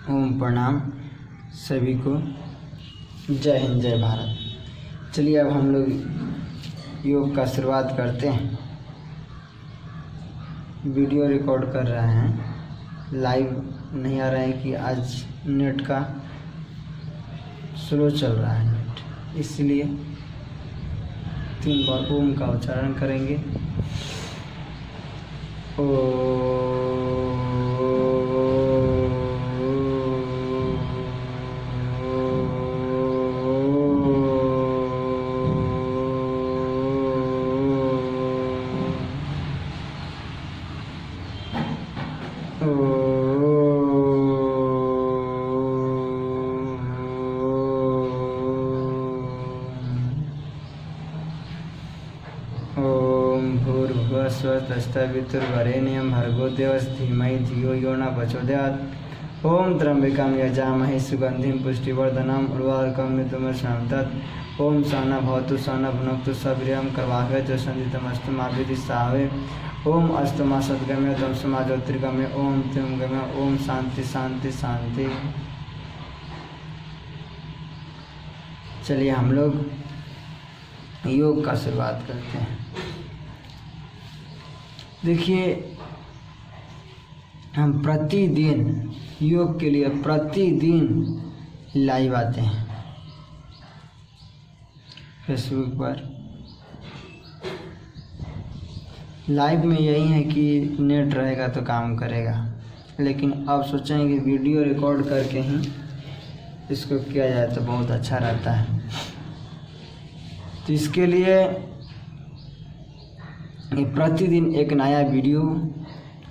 ओम प्रणाम सभी को। जय हिंद जय भारत। चलिए अब हम लोग योग का शुरुआत करते हैं। वीडियो रिकॉर्ड कर रहे हैं, लाइव नहीं आ रहा है कि आज नेट का स्लो चल रहा है नेट, इसलिए 3 बार ओम का उच्चारण करेंगे। ओम भूर्भुवः स्वः तत्सवितुर्वरेण्यं भर्गो देवस्य धीमहि धियो यो न प्रचोदयात्। ओम त्र्यंबकं यजामहे सुगंधिं पुष्टिवर्धनम् उर्वारुकं मृत्युर्मृषां तत्। ओम सहना भवतु सहना भुनक्तु सवीर्यं करवावहै तेजस्विनावधीतमस्तु मा विद्विषावहै। ओम अस्तु मा सद्गमय तमसो मा ज्योतिर्गमय। ओम त्र्यंबकं ओम शांति शांति शांति। चलिए हम लोग योग का शुरुआत करते हैं। देखिए, हम प्रतिदिन योग के लिए प्रतिदिन लाइव आते हैं फेसबुक पर। लाइव में यही है कि नेट रहेगा तो काम करेगा, लेकिन अब सोचें कि वीडियो रिकॉर्ड करके ही इसको किया जाए तो बहुत अच्छा रहता है। तो इसके लिए प्रतिदिन एक नया वीडियो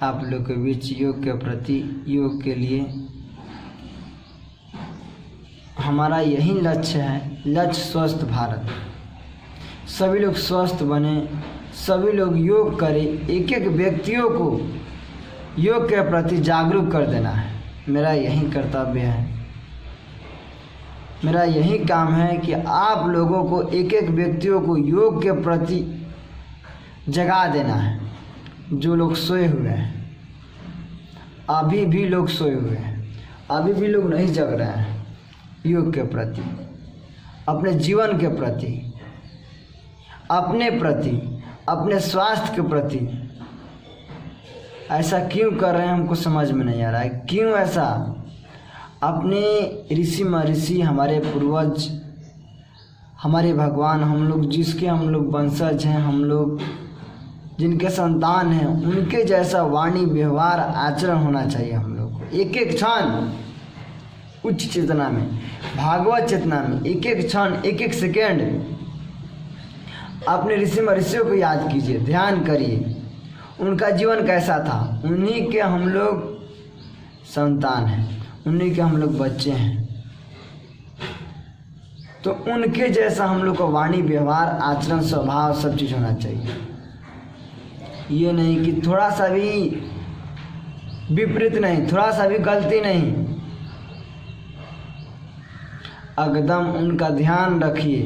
आप लोग के बीच योग के प्रति, योग के लिए हमारा यही लक्ष्य है। लक्ष्य स्वस्थ भारत। सभी लोग स्वस्थ बने, सभी लोग योग करें। एक एक व्यक्तियों को योग के प्रति जागरूक कर देना है। मेरा यही कर्तव्य है, मेरा यही काम है कि आप लोगों को एक एक व्यक्तियों को योग के प्रति जगा देना है। जो लोग सोए हुए हैं, अभी भी लोग सोए हुए हैं, अभी भी लोग नहीं जग रहे हैं योग के प्रति, अपने जीवन के प्रति, अपने प्रति, अपने स्वास्थ्य के प्रति ऐसा क्यों कर रहे हैं हमको समझ में नहीं आ रहा है। क्यों ऐसा? अपने ऋषि महर्षि, हमारे पूर्वज, हमारे भगवान, हम लोग जिसके हम लोग वंशज हैं, हम लोग जिनके संतान हैं, उनके जैसा वाणी व्यवहार आचरण होना चाहिए हम लोग को। एक एक क्षण उच्च चेतना में, भागवत चेतना में, एक एक क्षण, एक एक सेकेंड अपने ऋषि महर्षियों को याद कीजिए, ध्यान करिए उनका जीवन कैसा था। उन्हीं के हम लोग संतान हैं, उन्हीं के हम लोग बच्चे हैं। तो उनके जैसा हम लोग को वाणी व्यवहार आचरण स्वभाव सब चीज़ होना चाहिए। ये नहीं कि थोड़ा सा भी विपरीत नहीं, थोड़ा सा भी गलती नहीं, एकदम उनका ध्यान रखिए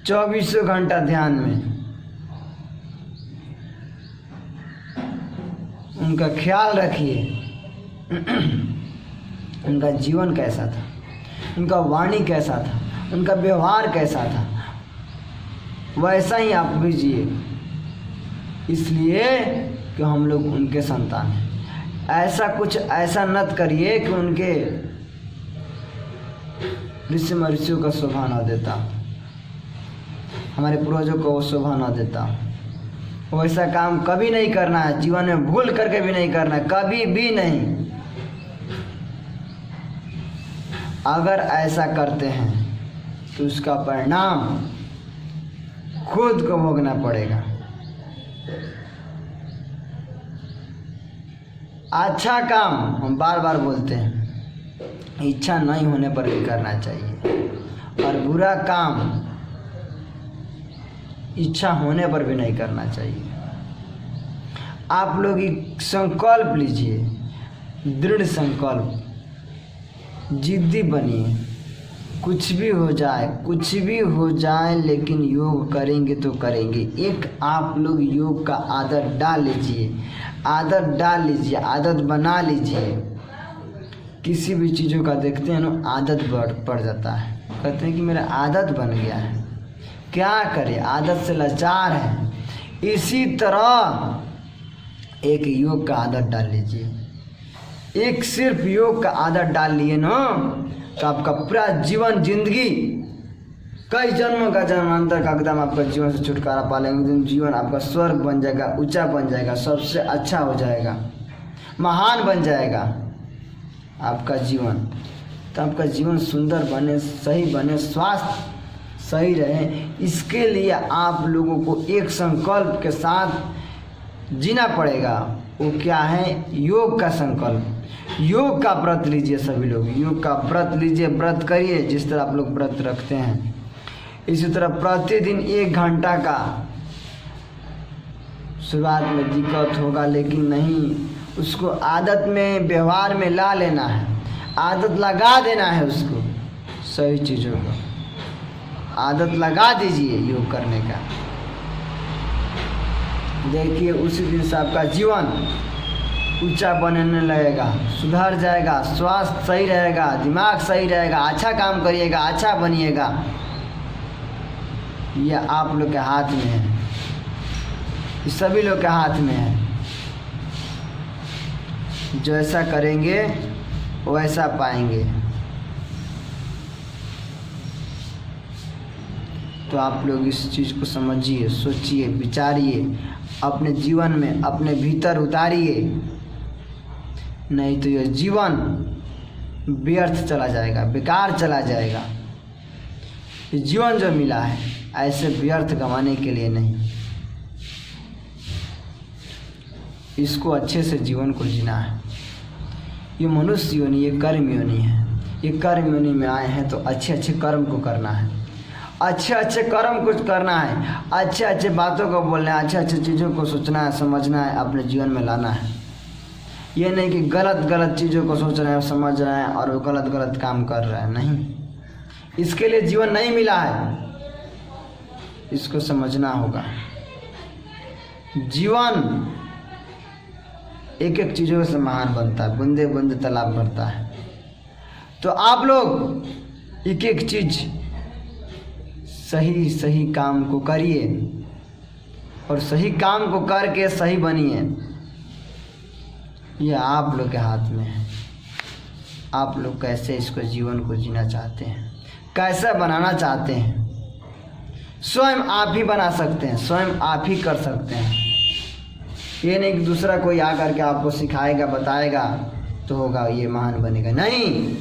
24 घंटा ध्यान में। उनका ख्याल रखिए उनका जीवन कैसा था, उनका वाणी कैसा था, उनका व्यवहार कैसा था, वैसा ही आप भी जिए। इसलिए कि हम लोग उनके संतान हैं। ऐसा कुछ ऐसा नत करिए कि उनके ऋषि महर्षियों का शोभा न देता, हमारे पूर्वजों को वो शोभा न देता। वैसा काम कभी नहीं करना है, जीवन में भूल करके भी नहीं करना है, कभी भी नहीं। अगर ऐसा करते हैं तो उसका परिणाम खुद को भोगना पड़ेगा। अच्छा काम हम बार बार बोलते हैं, इच्छा नहीं होने पर भी करना चाहिए, और बुरा काम इच्छा होने पर भी नहीं करना चाहिए। आप लोग एक संकल्प लीजिए, दृढ़ संकल्प, जिद्दी बनिए। कुछ भी हो जाए, कुछ भी हो जाए, लेकिन योग करेंगे तो करेंगे। एक आप लोग योग का आदत डाल लीजिए, आदत डाल लीजिए, आदत बना लीजिए। किसी भी चीज़ों का देखते हैं ना, आदत पड़ जाता है। कहते हैं कि मेरा आदत बन गया है, क्या करें, आदत से लाचार है। इसी तरह एक योग का आदत डाल लीजिए, एक सिर्फ योग का आदत डाल लिए ना, तो आपका पूरा जीवन, जिंदगी, कई जन्मों का जन्मांतर का एकदम आपका जीवन से छुटकारा पा लेंगे। जीवन आपका स्वर्ग बन जाएगा, ऊंचा बन जाएगा, सबसे अच्छा हो जाएगा, महान बन जाएगा आपका जीवन। तो आपका जीवन सुंदर बने, सही बने, स्वास्थ्य सही रहे, इसके लिए आप लोगों को एक संकल्प के साथ जीना पड़ेगा। वो क्या है? योग का संकल्प। योग का व्रत लीजिए सभी लोग, योग का व्रत लीजिए, व्रत करिए। जिस तरह आप लोग व्रत रखते हैं इसी तरह प्रतिदिन 1 घंटा का। शुरुआत में दिक्कत होगा, लेकिन नहीं, उसको आदत में, व्यवहार में ला लेना है, आदत लगा देना है उसको, सही चीज़ों को आदत लगा दीजिए योग करने का। देखिए उसी दिन से आपका जीवन ऊंचा बनने लगेगा, सुधर जाएगा, स्वास्थ्य सही रहेगा, दिमाग सही रहेगा, अच्छा काम करिएगा, अच्छा बनिएगा। यह आप लोग के हाथ में है, ये सभी लोग के हाथ में है। जो ऐसा करेंगे वैसा पाएंगे। तो आप लोग इस चीज़ को समझिए, सोचिए, विचारिए, अपने जीवन में, अपने भीतर उतारिए, नहीं तो यह जीवन व्यर्थ चला जाएगा, बेकार चला जाएगा। ये जीवन जो मिला है ऐसे व्यर्थ गंवाने के लिए नहीं, इसको अच्छे से जीवन को जीना है। ये मनुष्य योनि, ये कर्म योनि है। ये कर्म योनि में आए हैं तो अच्छे अच्छे कर्म को करना है, अच्छे अच्छे कर्म कुछ करना है, अच्छे अच्छे बातों को बोलना है, अच्छे अच्छे चीज़ों को सोचना है, समझना है, अपने जीवन में लाना है। ये नहीं कि गलत गलत चीज़ों को सोच रहे हैं, समझ रहे हैं और वो गलत गलत काम कर रहे हैं, नहीं। इसके लिए जीवन नहीं मिला है, इसको समझना होगा। जीवन एक एक चीज़ों से महान बनता है, बूंदे बूंदे तालाब भरता है। तो आप लोग एक एक चीज़ सही सही काम को करिए और सही काम को करके सही बनिए। यह आप लोग के हाथ में है। आप लोग कैसे इसको जीवन को जीना चाहते हैं, कैसा बनाना चाहते हैं, स्वयं आप ही बना सकते हैं, स्वयं आप ही कर सकते हैं। ये नहीं कि दूसरा कोई आ करके आपको सिखाएगा, बताएगा तो होगा, ये महान बनेगा, नहीं।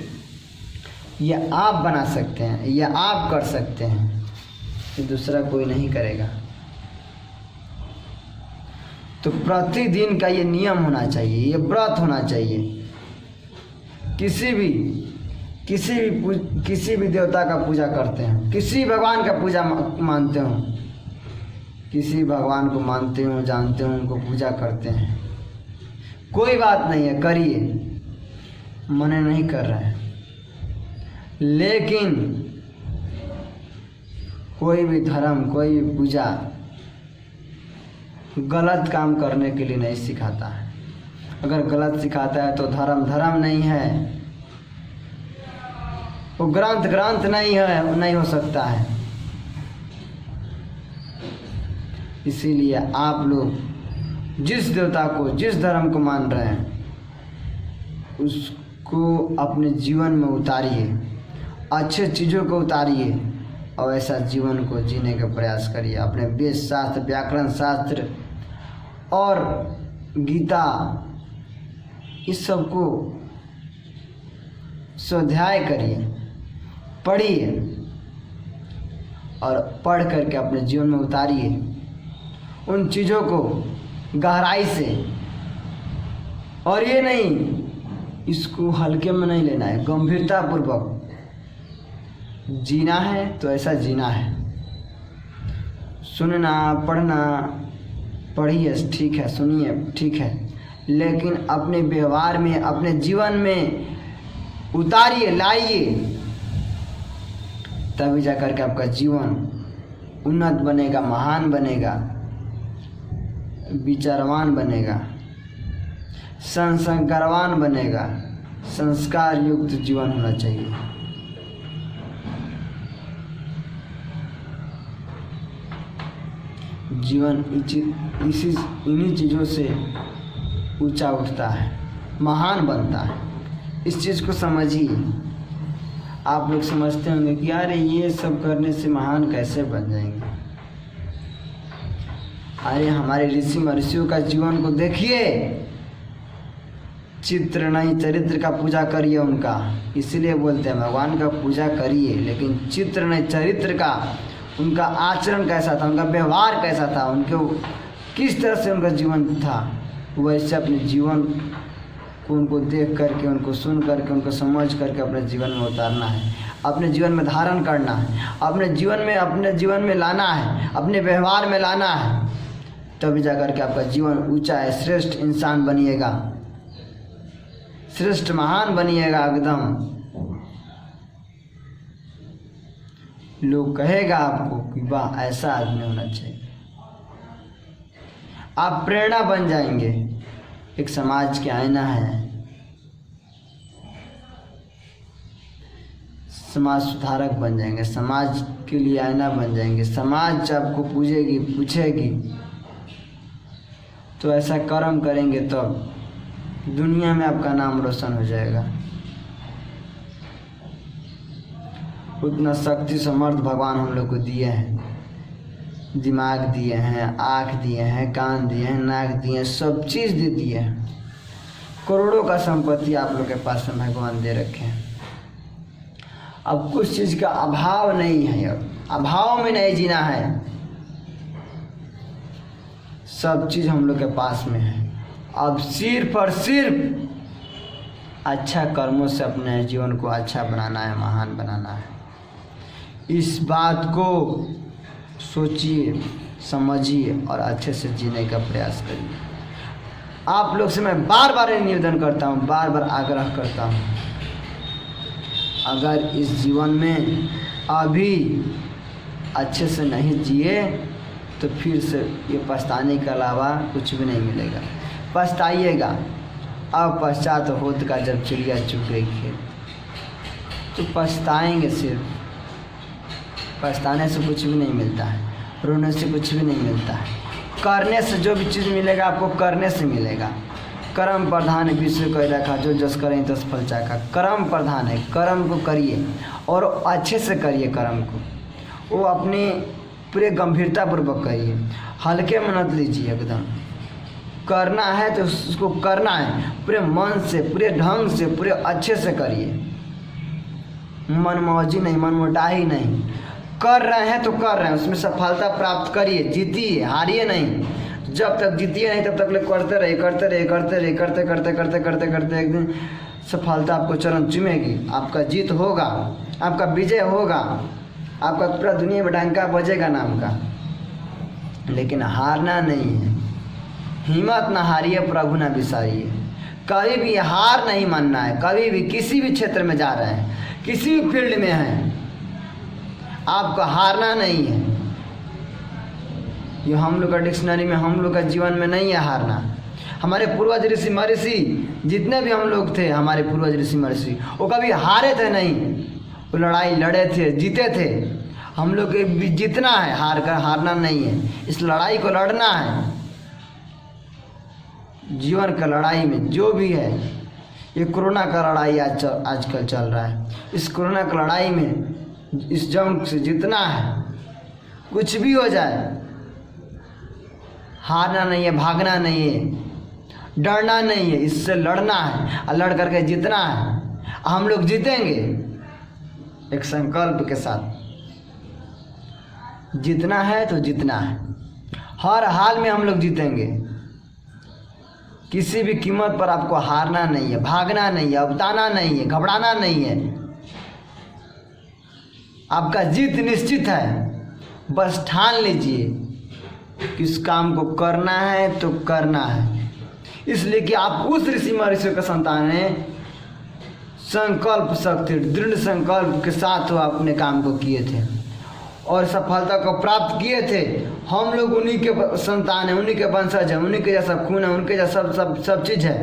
ये आप बना सकते हैं, ये आप कर सकते हैं, ये दूसरा कोई नहीं करेगा। तो प्रतिदिन का ये नियम होना चाहिए, ये व्रत होना चाहिए। किसी भी देवता का पूजा करते हैं, किसी भगवान का पूजा मानते हो, किसी भगवान को मानते हो, जानते हो, उनको पूजा करते हैं, कोई बात नहीं है, करिए, मना नहीं कर रहे हैं। लेकिन कोई भी धर्म, कोई भी पूजा गलत काम करने के लिए नहीं सिखाता है। अगर गलत सिखाता है तो धर्म नहीं है, वो ग्रंथ नहीं है, वो नहीं हो सकता है। इसीलिए आप लोग जिस देवता को, जिस धर्म को मान रहे हैं, उसको अपने जीवन में उतारिए, अच्छे चीज़ों को उतारिए और ऐसा जीवन को जीने का प्रयास करिए। अपने वेद शास्त्र, व्याकरण शास्त्र और गीता, इस सब को स्वाध्याय करिए, पढ़िए और पढ़ करके अपने जीवन में उतारिए उन चीज़ों को गहराई से। और ये नहीं, इसको हल्के में नहीं लेना है, गंभीरतापूर्वक जीना है तो ऐसा जीना है। सुनना, पढ़ना, पढ़िए, ठीक है, सुनिए, ठीक है, लेकिन अपने व्यवहार में, अपने जीवन में उतारिए, लाइए, तभी जाकर के आपका जीवन उन्नत बनेगा, महान बनेगा, विचारवान बनेगा, संस्कारवान बनेगा, संस्कार युक्त जीवन होना चाहिए। जीवन इन्हीं चीज़ों से ऊंचा उठता है, महान बनता है। इस चीज़ को समझिए। आप लोग समझते होंगे कि यार ये सब करने से महान कैसे बन जाएंगे। अरे हमारे ऋषि महर्षियों का जीवन को देखिए, चित्र नहीं चरित्र का पूजा करिए उनका। इसीलिए बोलते हैं भगवान का पूजा करिए, लेकिन चित्र नहीं चरित्र का, उनका आचरण कैसा था, उनका व्यवहार कैसा था, उनके किस तरह से उनका जीवन था, वैसे अपने जीवन को उनको देख करके, उनको सुन करके, उनको समझ करके अपने जीवन में उतारना है, अपने जीवन में धारण करना है, अपने जीवन में लाना है, अपने व्यवहार में लाना है। तभी जाकर के आपका जीवन ऊंचा है, श्रेष्ठ इंसान बनिएगा, श्रेष्ठ महान बनिएगा एकदम। लोग कहेगा आपको कि वाह ऐसा आदमी होना चाहिए। आप प्रेरणा बन जाएंगे, एक समाज के आईना है, समाज सुधारक बन जाएंगे, समाज के लिए आईना बन जाएंगे। समाज आपको पूछेगी तो ऐसा कर्म करेंगे तो दुनिया में आपका नाम रोशन हो जाएगा। उतना शक्ति समर्थ भगवान हम लोग को दिए हैं, दिमाग दिए हैं, आँख दिए हैं, कान दिए हैं, नाक दिए हैं, सब चीज़ दे दिए हैं। करोड़ों का संपत्ति आप लोग के पास में भगवान दे रखे हैं। अब कुछ चीज़ का अभाव नहीं है, अब अभाव में नहीं जीना है, सब चीज़ हम लोग के पास में है। अब सिर्फ और सिर्फ अच्छा कर्मों से अपने जीवन को अच्छा बनाना है, महान बनाना है। इस बात को सोचिए, समझिए और अच्छे से जीने का प्रयास करिए। आप लोग से मैं बार बार निवेदन करता हूँ, बार बार आग्रह करता हूँ, अगर इस जीवन में अभी अच्छे से नहीं जिए तो फिर से ये पछताने के अलावा कुछ भी नहीं मिलेगा। पछताइएगा, अब पश्चात होत का जब चिड़िया चुग गई खेत, तो पछताएंगे। सिर्फ पछताने से कुछ भी नहीं मिलता है, रोने से कुछ भी नहीं मिलता है। करने से जो भी चीज़ मिलेगा आपको करने से मिलेगा। कर्म प्रधान विश्व को रखा, जो जस करें तस फल चाखा। कर्म प्रधान है, कर्म को करिए और अच्छे से करिए कर्म को, वो अपनी पूरे गंभीरता पूर्वक करिए, हल्के में मत लीजिए। एकदम करना है तो उसको करना है, पूरे मन से, पूरे ढंग से, पूरे अच्छे से करिए। मनमौजी नहीं, मनमुटाही नहीं। कर रहे हैं तो कर रहे हैं, उसमें सफलता प्राप्त करिए, जीतिए, हारिए नहीं। जब तक जीतिए नहीं तब तक लोग करते रहिए, करते एक दिन सफलता आपको चरण चूमेगी, आपका जीत होगा, आपका विजय होगा, आपका पूरा दुनिया में डंका बजेगा नाम का। लेकिन हारना नहीं है, हिम्मत ना हारिए, प्रभु ना बिसारिए। कभी भी हार नहीं मानना है, कभी भी किसी भी क्षेत्र में जा रहे हैं, किसी भी फील्ड में हैं, आपको हारना नहीं है। ये हम लोग का डिक्शनरी में, हम लोग का जीवन में नहीं है हारना। हमारे पूर्वज ऋषि महर्षि जितने भी हम लोग थे, हमारे पूर्वज ऋषि महर्षि, वो कभी हारे थे नहीं, वो लड़ाई लड़े थे, जीते थे। हम लोग को भी जीतना है, हारना नहीं है। इस लड़ाई को लड़ना है, जीवन का लड़ाई में जो भी है। ये कोरोना का लड़ाई आजकल चल रहा है, इस कोरोना की लड़ाई में, इस जंग से जीतना है। कुछ भी हो जाए, हारना नहीं है, भागना नहीं है, डरना नहीं है, इससे लड़ना है और लड़ करके जीतना है। हम लोग जीतेंगे एक संकल्प के साथ। जीतना है तो जीतना है, हर हाल में हम लोग जीतेंगे। किसी भी कीमत पर आपको हारना नहीं है, भागना नहीं है, उबताना नहीं है, घबराना नहीं है। आपका जीत निश्चित है। बस ठान लीजिए कि इस काम को करना है तो करना है, इसलिए कि आप उस ऋषि महर्षि का संतान हैं। संकल्प शक्ति, दृढ़ संकल्प के साथ वो अपने काम को किए थे और सफलता को प्राप्त किए थे। हम लोग उन्हीं के संतान हैं, उन्हीं के वंशज हैं, उन्हीं के जैसा खून है, उनके जैसा सब चीज़ है।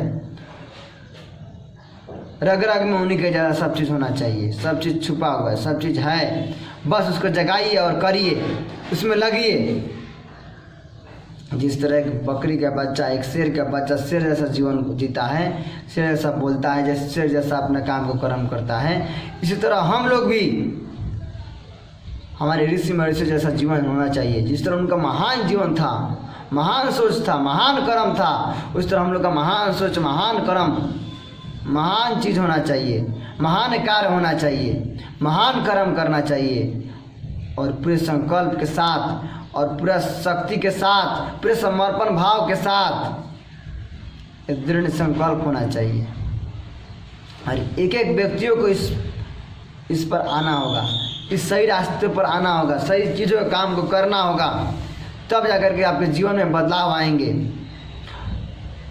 रग रग में उन्हीं के ज़्यादा सब चीज़ होना चाहिए। सब चीज़ छुपा हुआ है, सब चीज़ है, बस उसको जगाइए और करिए, उसमें लगिए। जिस तरह एक बकरी का बच्चा, एक शेर का बच्चा शेर जैसा जीवन जीता है, शेर जैसा बोलता है, जैसे शेर जैसा अपने काम को कर्म करता है, इसी तरह हम लोग भी हमारे ऋषि महर्षि जैसा जीवन होना चाहिए। जिस तरह उनका महान जीवन था, महान सोच था, महान कर्म था, उस तरह हम लोग का महान सोच, महान कर्म, महान चीज़ होना चाहिए, महान कार्य होना चाहिए, महान कर्म करना चाहिए और पूरे संकल्प के साथ और पूरा शक्ति के साथ, पूरे समर्पण भाव के साथ एक दृढ़ संकल्प होना चाहिए। और एक एक व्यक्तियों को इस पर आना होगा, इस सही रास्ते पर आना होगा, सही चीज़ों के काम को करना होगा, तब जाकर के आपके जीवन में बदलाव आएंगे,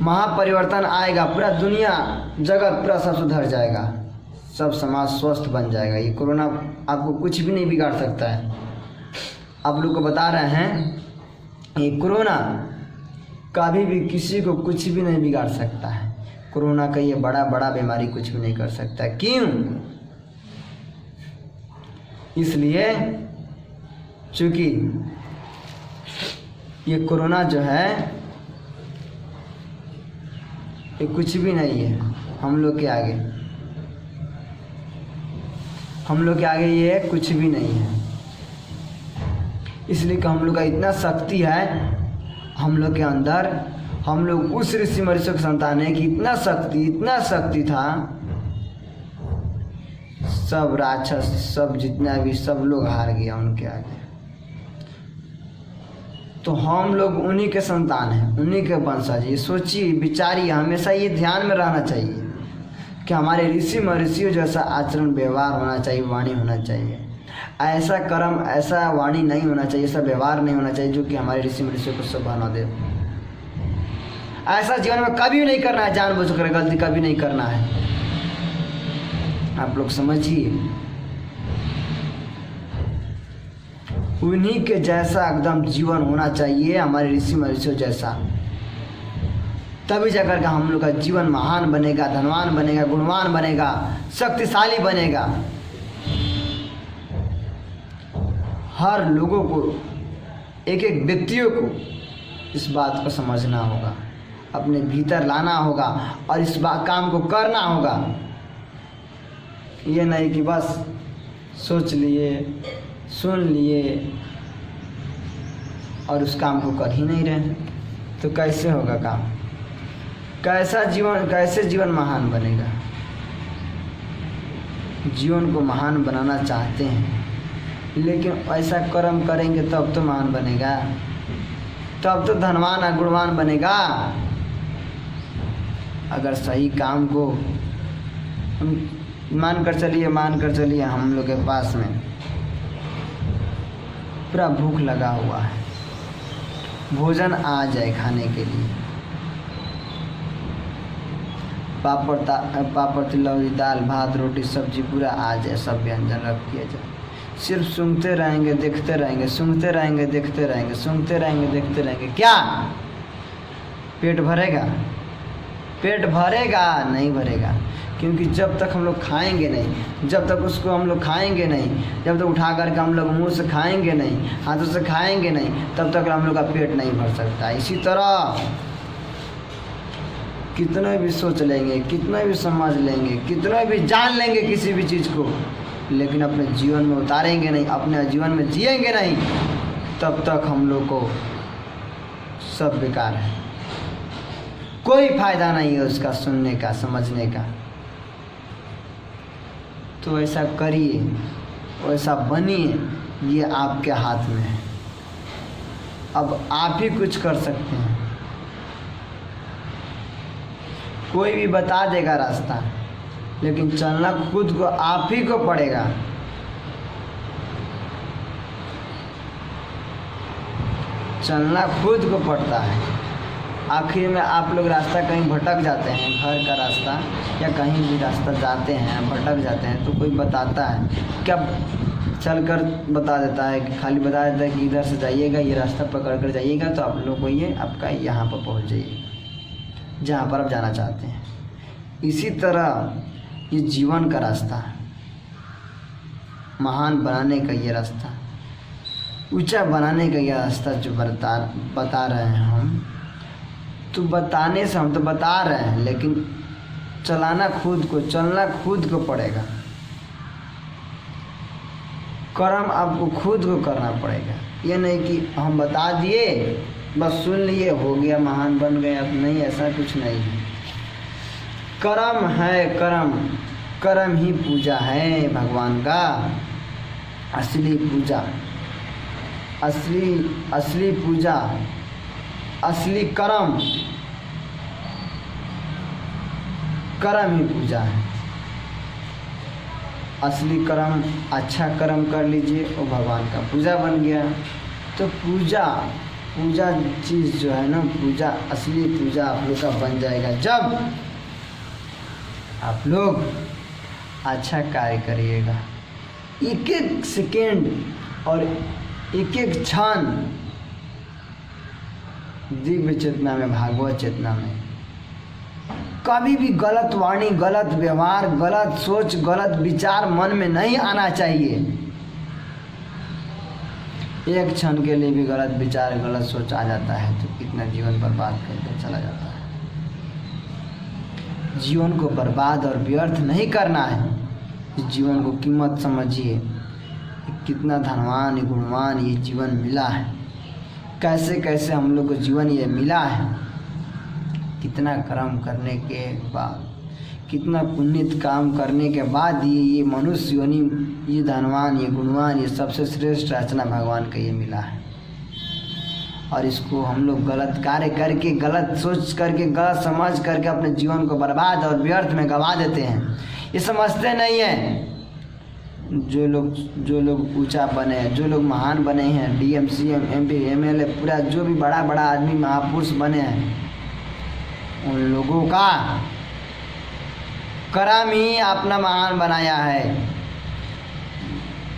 महापरिवर्तन आएगा, पूरा दुनिया जगत पूरा सब सुधर जाएगा, सब समाज स्वस्थ बन जाएगा। ये कोरोना आपको कुछ भी नहीं बिगाड़ सकता है। आप लोग को बता रहे हैं, ये कोरोना कभी भी किसी को कुछ भी नहीं बिगाड़ सकता है। कोरोना का ये बड़ा बीमारी कुछ भी नहीं कर सकता। क्यों? इसलिए चूँकि ये कोरोना जो है ये कुछ भी नहीं है हम लोग के आगे, हम लोग के आगे ये कुछ भी नहीं है। इसलिए कि हम लोग का इतना शक्ति है हम लोग के अंदर, हम लोग उस ऋषि महर्षियों की संतान है कि इतना शक्ति था, सब राक्षस, सब जितना भी, सब लोग हार गया उनके आगे। तो हम लोग उन्हीं के संतान हैं, उन्हीं के वंशज। ये सोचिए, विचारिए, हमेशा ये ध्यान में रहना चाहिए कि हमारे ऋषि महर्षियों जैसा आचरण व्यवहार होना चाहिए, वाणी होना चाहिए। ऐसा कर्म, ऐसा वाणी नहीं होना चाहिए, ऐसा व्यवहार नहीं होना चाहिए जो कि हमारे ऋषि महर्षियों को शोभा न दे। ऐसा जीवन में कभी नहीं करना है, जानबूझकर गलती कभी नहीं करना है। आप लोग समझिए, उन्हीं के जैसा एकदम जीवन होना चाहिए, हमारे ऋषि महर्षियों जैसा। तभी जाकर के हम लोग का जीवन महान बनेगा, धनवान बनेगा, गुणवान बनेगा, शक्तिशाली बनेगा। हर लोगों को, एक एक व्यक्तियों को इस बात को समझना होगा, अपने भीतर लाना होगा और इस काम को करना होगा। ये नहीं कि बस सोच लिए, सुन लिए और उस काम को कर ही नहीं रहे, तो कैसे होगा काम? कैसे जीवन महान बनेगा? जीवन को महान बनाना चाहते हैं, लेकिन ऐसा कर्म करेंगे तब तो महान बनेगा, तब तो धनवान और गुणवान बनेगा। अगर सही काम को मान कर चलिए हम लोग के पास में पूरा भूख लगा हुआ है, भोजन आ जाए खाने के लिए, पापड़ तिलौरी, दाल भात रोटी सब्जी पूरा आ जाए, सब व्यंजन रख दिया जाए। सिर्फ सुनते रहेंगे, देखते रहेंगे, सुनते रहेंगे, देखते रहेंगे, सुनते रहेंगे, देखते रहेंगे, क्या पेट भरेगा? पेट भरेगा? नहीं भरेगा। क्योंकि जब तक हम लोग खाएंगे नहीं, जब तक उसको हम लोग खाएंगे नहीं, जब तक उठा करके हम लोग मुंह से खाएंगे नहीं, हाथों से खाएंगे नहीं, तब तक हम लोग का पेट नहीं भर सकता। इसी तरह कितने भी सोच लेंगे, कितने भी समझ लेंगे, कितने भी जान लेंगे किसी भी चीज़ को, लेकिन अपने जीवन में उतारेंगे नहीं, अपने जीवन में जिएंगे नहीं, तब तक हम लोग को सब बेकार है। कोई फायदा नहीं है उसका सुनने का, समझने का। तो ऐसा करिए, वैसा बनिए, ये आपके हाथ में है। अब आप ही कुछ कर सकते हैं। कोई भी बता देगा रास्ता, लेकिन चलना खुद को आप ही को पड़ेगा। चलना खुद को पड़ता है। आखिर में आप लोग रास्ता कहीं भटक जाते हैं, घर का रास्ता या कहीं भी रास्ता जाते हैं, भटक जाते हैं, तो कोई बताता है क्या? चलकर बता देता है कि खाली बता देता है कि इधर से जाइएगा, ये रास्ता पकड़ कर जाइएगा तो आप लोग को ये आपका यहाँ पर पहुँच जाइएगा जहाँ पर आप जाना चाहते हैं। इसी तरह ये जीवन का रास्ता है, महान बनाने का ये रास्ता, ऊंचा बनाने का ये रास्ता जो बता रहे हैं हम। तो बताने से हम तो बता रहे हैं, लेकिन चलाना खुद को, चलना खुद को पड़ेगा। कर्म आपको खुद को करना पड़ेगा। ये नहीं कि हम बता दिए, बस सुन लिए, हो गया, महान बन गए। अब नहीं, ऐसा कुछ नहीं है। कर्म है, कर्म ही पूजा है भगवान का, असली पूजा, असली पूजा, असली कर्म ही पूजा है। असली कर्म, अच्छा कर्म कर लीजिए, वो भगवान का पूजा बन गया। तो पूजा चीज़ जो है ना, पूजा, असली पूजा आप लोग का बन जाएगा जब आप लोग अच्छा कार्य करिएगा। एक एक सेकेंड और एक एक क्षण दिव्य चेतना में, भागवत चेतना में कभी भी गलत वाणी, गलत व्यवहार, गलत सोच, गलत विचार मन में नहीं आना चाहिए। एक क्षण के लिए भी गलत विचार, गलत सोच आ जाता है तो कितना जीवन बर्बाद करके चला जाता है। जीवन को बर्बाद और व्यर्थ नहीं करना है। इस जीवन को कीमत समझिए, कितना धनवान, गुणवान ये जीवन मिला है, कैसे कैसे हम लोग को जीवन ये मिला है। कितना कर्म करने के बाद, कितना पुण्य काम करने के बाद ये मनुष्य योनि, ये धनवान, ये गुणवान, ये सबसे श्रेष्ठ रचना भगवान का ये मिला है। और इसको हम लोग गलत कार्य करके, गलत सोच करके, गलत समझ करके अपने जीवन को बर्बाद और व्यर्थ में गंवा देते हैं। ये समझते नहीं हैं। जो लोग ऊंचा बने हैं, जो लोग महान बने हैं, DM, CM, MP, MLA, पूरा जो भी बड़ा बड़ा आदमी, महापुरुष बने हैं, उन लोगों का कर्म ही अपना महान बनाया है।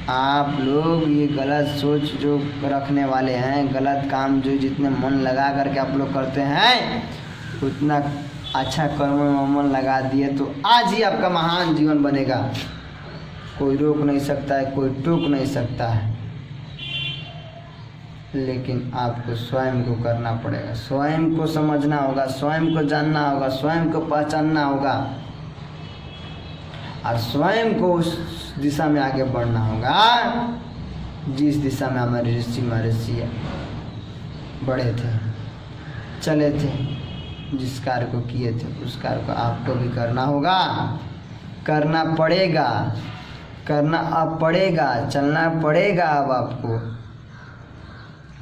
आप लोग ये गलत सोच जो रखने वाले हैं, गलत काम जो जितने मन लगा करके आप लोग करते हैं, उतना अच्छा कर्म में मन लगा दिए तो आज ही आपका महान जीवन बनेगा। कोई रोक नहीं सकता है, कोई टोक नहीं सकता है, लेकिन आपको स्वयं को करना पड़ेगा। स्वयं को समझना होगा, स्वयं को जानना होगा, स्वयं को पहचानना होगा और स्वयं को उस दिशा में आगे बढ़ना होगा जिस दिशा में हमारे ऋषि महर्षि बढ़े थे, चले थे, जिस कार्य को किए थे उस कार्य को आपको भी करना होगा, करना पड़ेगा, करना अब पड़ेगा, चलना पड़ेगा। अब आपको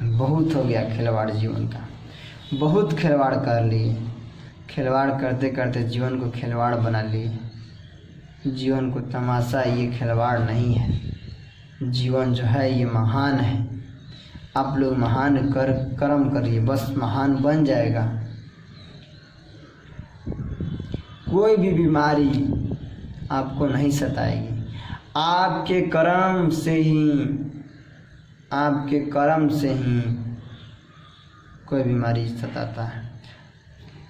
बहुत हो गया खिलवाड़ जीवन का, बहुत खिलवाड़ कर लिए, खिलवाड़ करते करते जीवन को खिलवाड़ बना लिए। जीवन को तमाशा ये खिलवाड़ नहीं है। जीवन जो है ये महान है। आप लोग महान कर्म करिए, बस महान बन जाएगा। कोई भी बीमारी आपको नहीं सताएगी। आपके कर्म से ही, आपके कर्म से ही कोई बीमारी सताता है।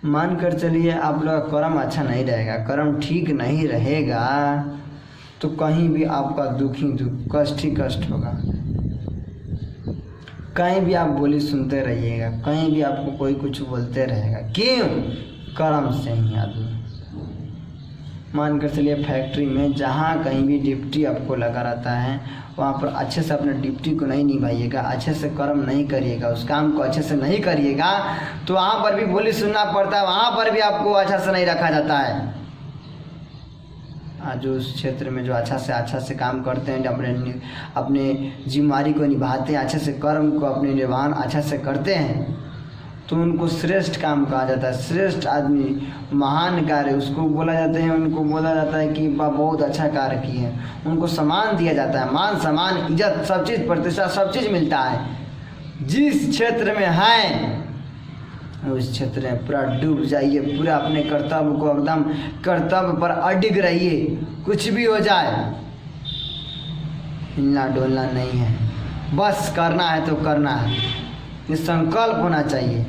मान कर चलिए आप लोग का कर्म अच्छा नहीं रहेगा, कर्म ठीक नहीं रहेगा तो कहीं भी आपका दुख ही दुख, कष्ट ही कष्ट होगा। कहीं भी आप बोली सुनते रहिएगा, कहीं भी आपको कोई कुछ बोलते रहेगा। क्यों? कर्म से ही आदमी। मान कर चलिए फैक्ट्री में जहाँ कहीं भी ड्यूटी आपको लगा रहता है, वहाँ पर अच्छे से अपने ड्यूटी को नहीं निभाइएगा, अच्छे से कर्म नहीं करिएगा, उस काम को अच्छे से नहीं करिएगा तो वहाँ पर भी बोली सुनना पड़ता है, वहाँ पर भी आपको अच्छा से नहीं रखा जाता है। जो उस क्षेत्र में जो अच्छा से काम करते हैं, अपने जिम्मेदारी को निभाते हैं, अच्छे से कर्म को अपने निर्वहन अच्छा से करते हैं तो उनको श्रेष्ठ काम कहा जाता है। श्रेष्ठ आदमी, महान कार्य उसको बोला जाता है, उनको बोला जाता है कि बहुत अच्छा कार्य किए हैं। उनको सम्मान दिया जाता है, मान सम्मान इज्जत सब चीज़, प्रतिष्ठा सब चीज़ मिलता है। जिस क्षेत्र में है उस क्षेत्र में पूरा डूब जाइए, पूरा अपने कर्तव्य को एकदम कर्तव्य पर अडिग रहिए। कुछ भी हो जाए हिलना डोलना नहीं है, बस करना है तो करना है। ये संकल्प होना चाहिए,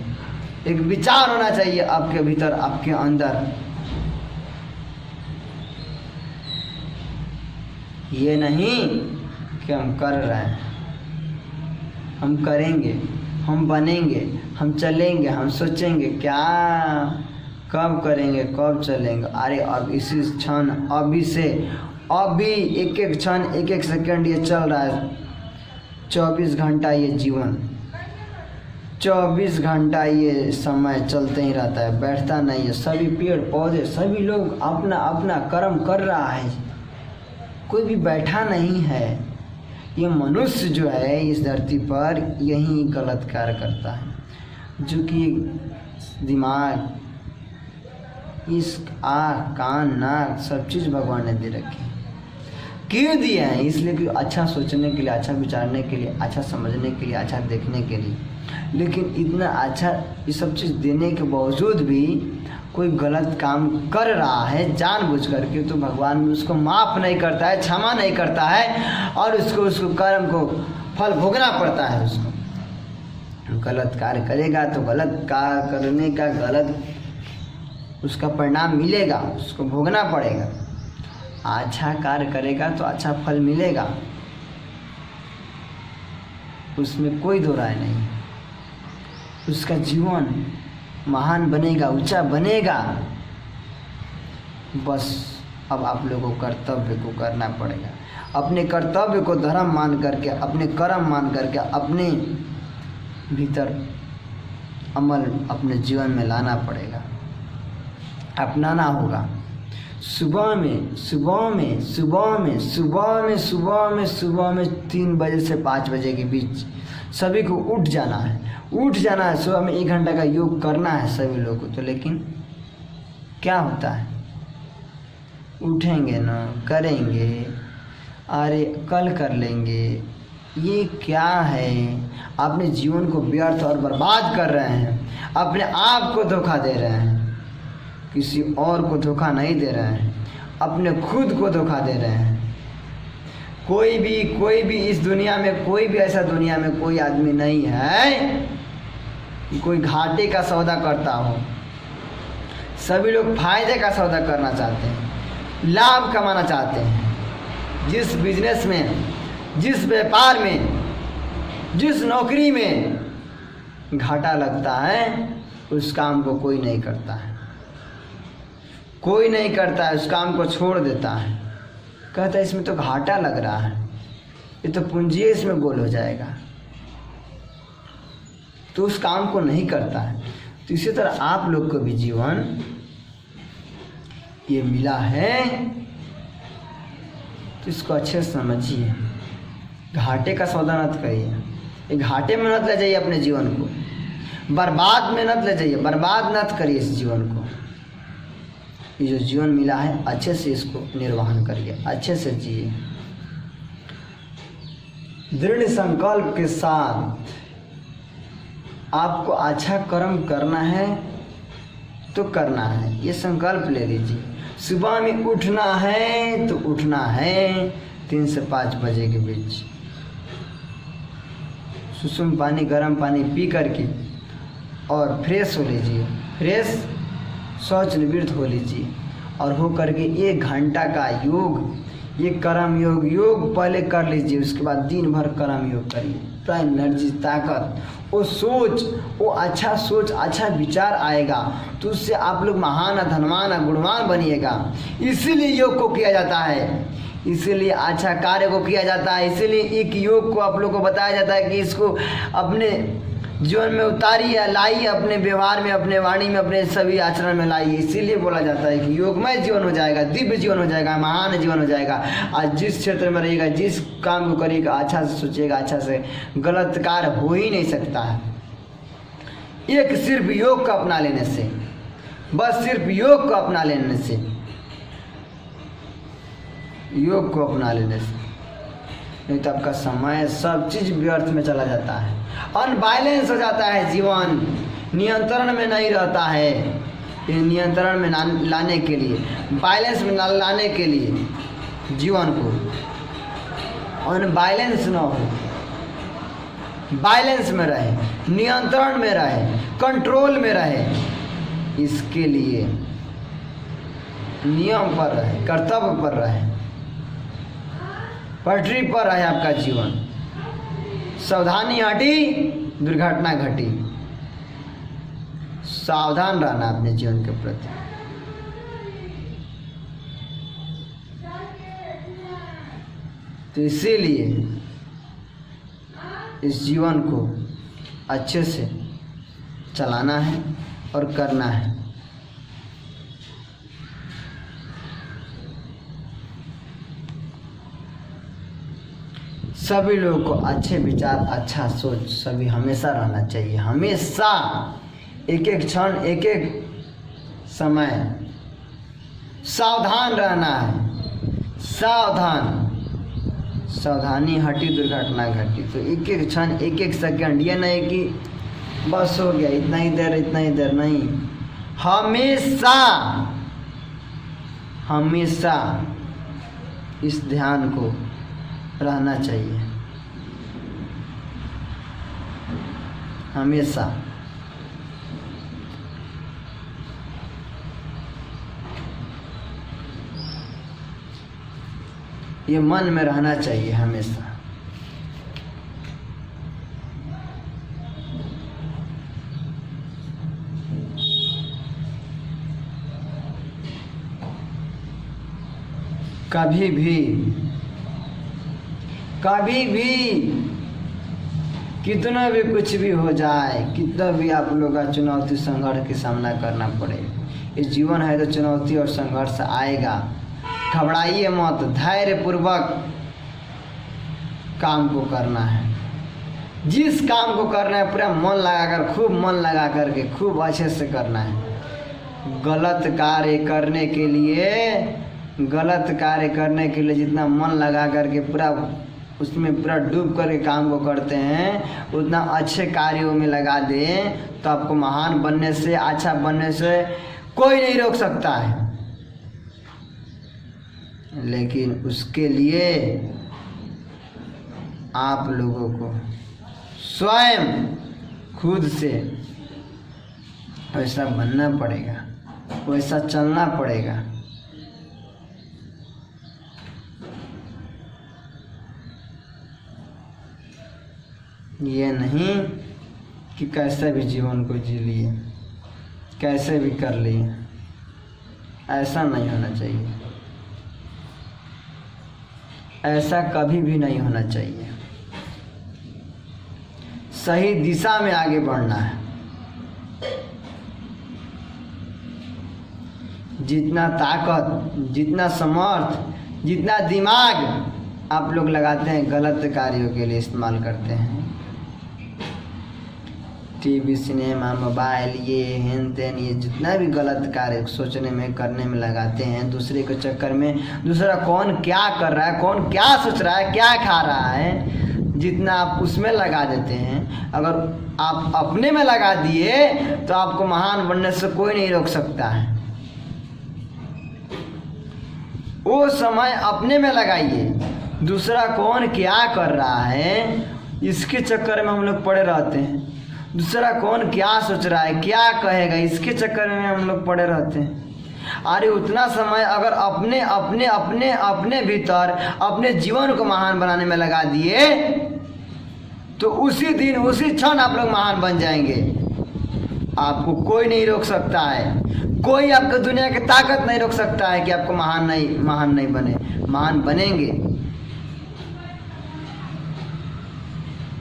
एक विचार होना चाहिए आपके भीतर, आपके अंदर। ये नहीं कि हम कर रहे हैं, हम करेंगे, हम बनेंगे, हम चलेंगे, हम सोचेंगे क्या कब करेंगे कब चलेंगे। अरे अब इसी क्षण अभी से अभी एक एक क्षण एक एक सेकंड ये चल रहा है। 24 घंटा ये जीवन, 24 घंटा ये समय चलते ही रहता है, बैठता नहीं है। सभी पेड़ पौधे सभी लोग अपना अपना कर्म कर रहा है, कोई भी बैठा नहीं है। ये मनुष्य जो है इस धरती पर यही गलत कार्य करता है, जो कि दिमाग, इस आँख कान नाक सब चीज़ भगवान ने दे रखी है। क्यों दिए हैं? इसलिए कि अच्छा सोचने के लिए, अच्छा विचारने के लिए, अच्छा समझने के लिए, अच्छा देखने के लिए। लेकिन इतना अच्छा ये सब चीज़ देने के बावजूद भी कोई गलत काम कर रहा है जानबूझ करके, तो भगवान उसको माफ़ नहीं करता है, क्षमा नहीं करता है, और उसको कर्म को फल भोगना पड़ता है। उसको गलत कार्य करेगा तो गलत कार्य करने का गलत उसका परिणाम मिलेगा, उसको भोगना पड़ेगा। अच्छा कार्य करेगा तो अच्छा फल मिलेगा, उसमें कोई दो राय नहीं। उसका जीवन महान बनेगा, ऊंचा बनेगा। बस अब आप लोगों को कर्तव्य को करना पड़ेगा, अपने कर्तव्य को धर्म मान करके, अपने कर्म मान करके, अपने भीतर अमल अपने जीवन में लाना पड़ेगा, अपनाना होगा। सुबह में 3 बजे से 5 बजे के बीच सभी को उठ जाना है। सुबह में 1 घंटा का योग करना है सभी लोगों को। तो लेकिन क्या होता है, उठेंगे ना, करेंगे, अरे कल कर लेंगे, ये क्या है? अपने जीवन को व्यर्थ और बर्बाद कर रहे हैं, अपने आप को धोखा दे रहे हैं, किसी और को धोखा नहीं दे रहे हैं, अपने खुद को धोखा दे रहे हैं। कोई भी इस दुनिया में, कोई भी ऐसा दुनिया में कोई आदमी नहीं है कि कोई घाटे का सौदा करता हो। सभी लोग फायदे का सौदा करना चाहते हैं, लाभ कमाना चाहते हैं। जिस बिजनेस में, जिस व्यापार में, जिस नौकरी में घाटा लगता है उस काम को कोई नहीं करता है, कोई नहीं करता है, उस काम को छोड़ देता है। कहता है इसमें तो घाटा लग रहा है, ये तो पूंजी इसमें गोल हो जाएगा, तो उस काम को नहीं करता है। तो इसी तरह आप लोग को भी जीवन ये मिला है, तो इसको अच्छे से समझिए। घाटे का सौदा मत करिए, ये घाटे में मत ले जाइए अपने जीवन को, बर्बाद में मत ले जाइए, बर्बाद मत करिए इस जीवन को। ये जो जीवन मिला है अच्छे से इसको निर्वहन करिए, अच्छे से जिए। दृढ़ संकल्प के साथ आपको अच्छा कर्म करना है तो करना है, ये संकल्प ले लीजिए। सुबह में उठना है तो उठना है 3 से 5 बजे के बीच। सुसुम पानी, गर्म पानी पी करके और फ्रेश हो लीजिए, फ्रेश शौच निवृत्त हो लीजिए, और हो करके 1 घंटा का योग, ये कर्म योग पहले कर लीजिए। उसके बाद दिन भर कर्म योग करिए, पूरा एनर्जी, ताकत, वो सोच, वो अच्छा सोच, अच्छा विचार आएगा, तो उससे आप लोग महान, धनवान, गुणवान बनिएगा। इसीलिए योग को किया जाता है, इसीलिए अच्छा कार्य को किया जाता है, इसीलिए एक योग को आप लोग को बताया जाता है कि इसको अपने जीवन में उतारिए, लाइए, अपने व्यवहार में, अपने वाणी में, अपने सभी आचरण में लाइए। इसीलिए बोला जाता है कि योगमय जीवन हो जाएगा, दिव्य जीवन हो जाएगा, महान जीवन हो जाएगा। आज जिस क्षेत्र में रहिएगा, जिस काम को करिएगा, अच्छा से सोचिएगा, अच्छा से, गलत कार्य हो ही नहीं सकता है। एक सिर्फ योग को अपना लेने से, बस सिर्फ योग को अपना लेने से, योग को अपना लेने से, नहीं तो आपका समय सब चीज़ व्यर्थ में चला जाता है, अनबैलेंस हो जाता है, जीवन नियंत्रण में नहीं रहता है। ये नियंत्रण में लाने के लिए, बैलेंस में लाने के लिए, जीवन को अनबैलेंस ना हो, बैलेंस में रहे, नियंत्रण में रहे, कंट्रोल में रहे, इसके लिए नियम पर रहे, कर्तव्य पर रहे। पटरी पर है आपका जीवन। सावधानी हटी, दुर्घटना घटी। सावधान रहना अपने जीवन के प्रति। तो इसीलिए इस जीवन को अच्छे से चलाना है और करना है। सभी लोगों को अच्छे विचार, अच्छा सोच सभी हमेशा रहना चाहिए। हमेशा एक एक क्षण, एक एक समय सावधान रहना है। सावधानी हटी, दुर्घटना घटी। तो एक एक क्षण, एक एक सेकंड, ये नहीं कि बस हो गया इतना ही देर नहीं। हमेशा इस ध्यान को रहना चाहिए। हमेशा ये मन में रहना चाहिए हमेशा। कभी भी कितना भी कुछ भी हो जाए, कितना भी आप लोग का चुनौती संघर्ष का सामना करना पड़े, ये जीवन है तो चुनौती और संघर्ष आएगा। घबराइए मत, धैर्य पूर्वक काम को करना है। जिस काम को करना है पूरा मन लगाकर, खूब मन लगा करके खूब अच्छे से करना है। गलत कार्य करने के लिए जितना मन लगा करके पूरा उसमें पूरा डूब करके काम को करते हैं, उतना अच्छे कार्यों में लगा दें तो आपको महान बनने से, अच्छा बनने से कोई नहीं रोक सकता है। लेकिन उसके लिए आप लोगों को स्वयं खुद से वैसा बनना पड़ेगा, वैसा चलना पड़ेगा। ये नहीं कि कैसे भी जीवन को जी लिए, कैसे भी कर लिए, ऐसा नहीं होना चाहिए। ऐसा कभी भी नहीं होना चाहिए। सही दिशा में आगे बढ़ना है। जितना ताकत, जितना समर्थ, जितना दिमाग आप लोग लगाते हैं गलत कार्यों के लिए इस्तेमाल करते हैं, टीवी, सिनेमा, मोबाइल, ये हेन तेन, ये जितना भी गलत कार्य सोचने में, करने में लगाते हैं, दूसरे के चक्कर में, दूसरा कौन क्या कर रहा है, कौन क्या सोच रहा है, क्या खा रहा है, जितना आप उसमें लगा देते हैं, अगर आप अपने में लगा दिए तो आपको महान बनने से कोई नहीं रोक सकता है। वो समय अपने में लगाइए। दूसरा कौन क्या कर रहा है इसके चक्कर में हम लोग पड़े रहते हैं। दूसरा कौन क्या सोच रहा है, क्या कहेगा, इसके चक्कर में हम लोग पड़े रहते हैं। अरे उतना समय अगर अपने अपने अपने अपने भीतर अपने जीवन को महान बनाने में लगा दिए तो उसी दिन, उसी क्षण आप लोग महान बन जाएंगे। आपको कोई नहीं रोक सकता है। कोई आपको दुनिया की ताकत नहीं रोक सकता है कि आपको महान नहीं बने। महान बनेंगे।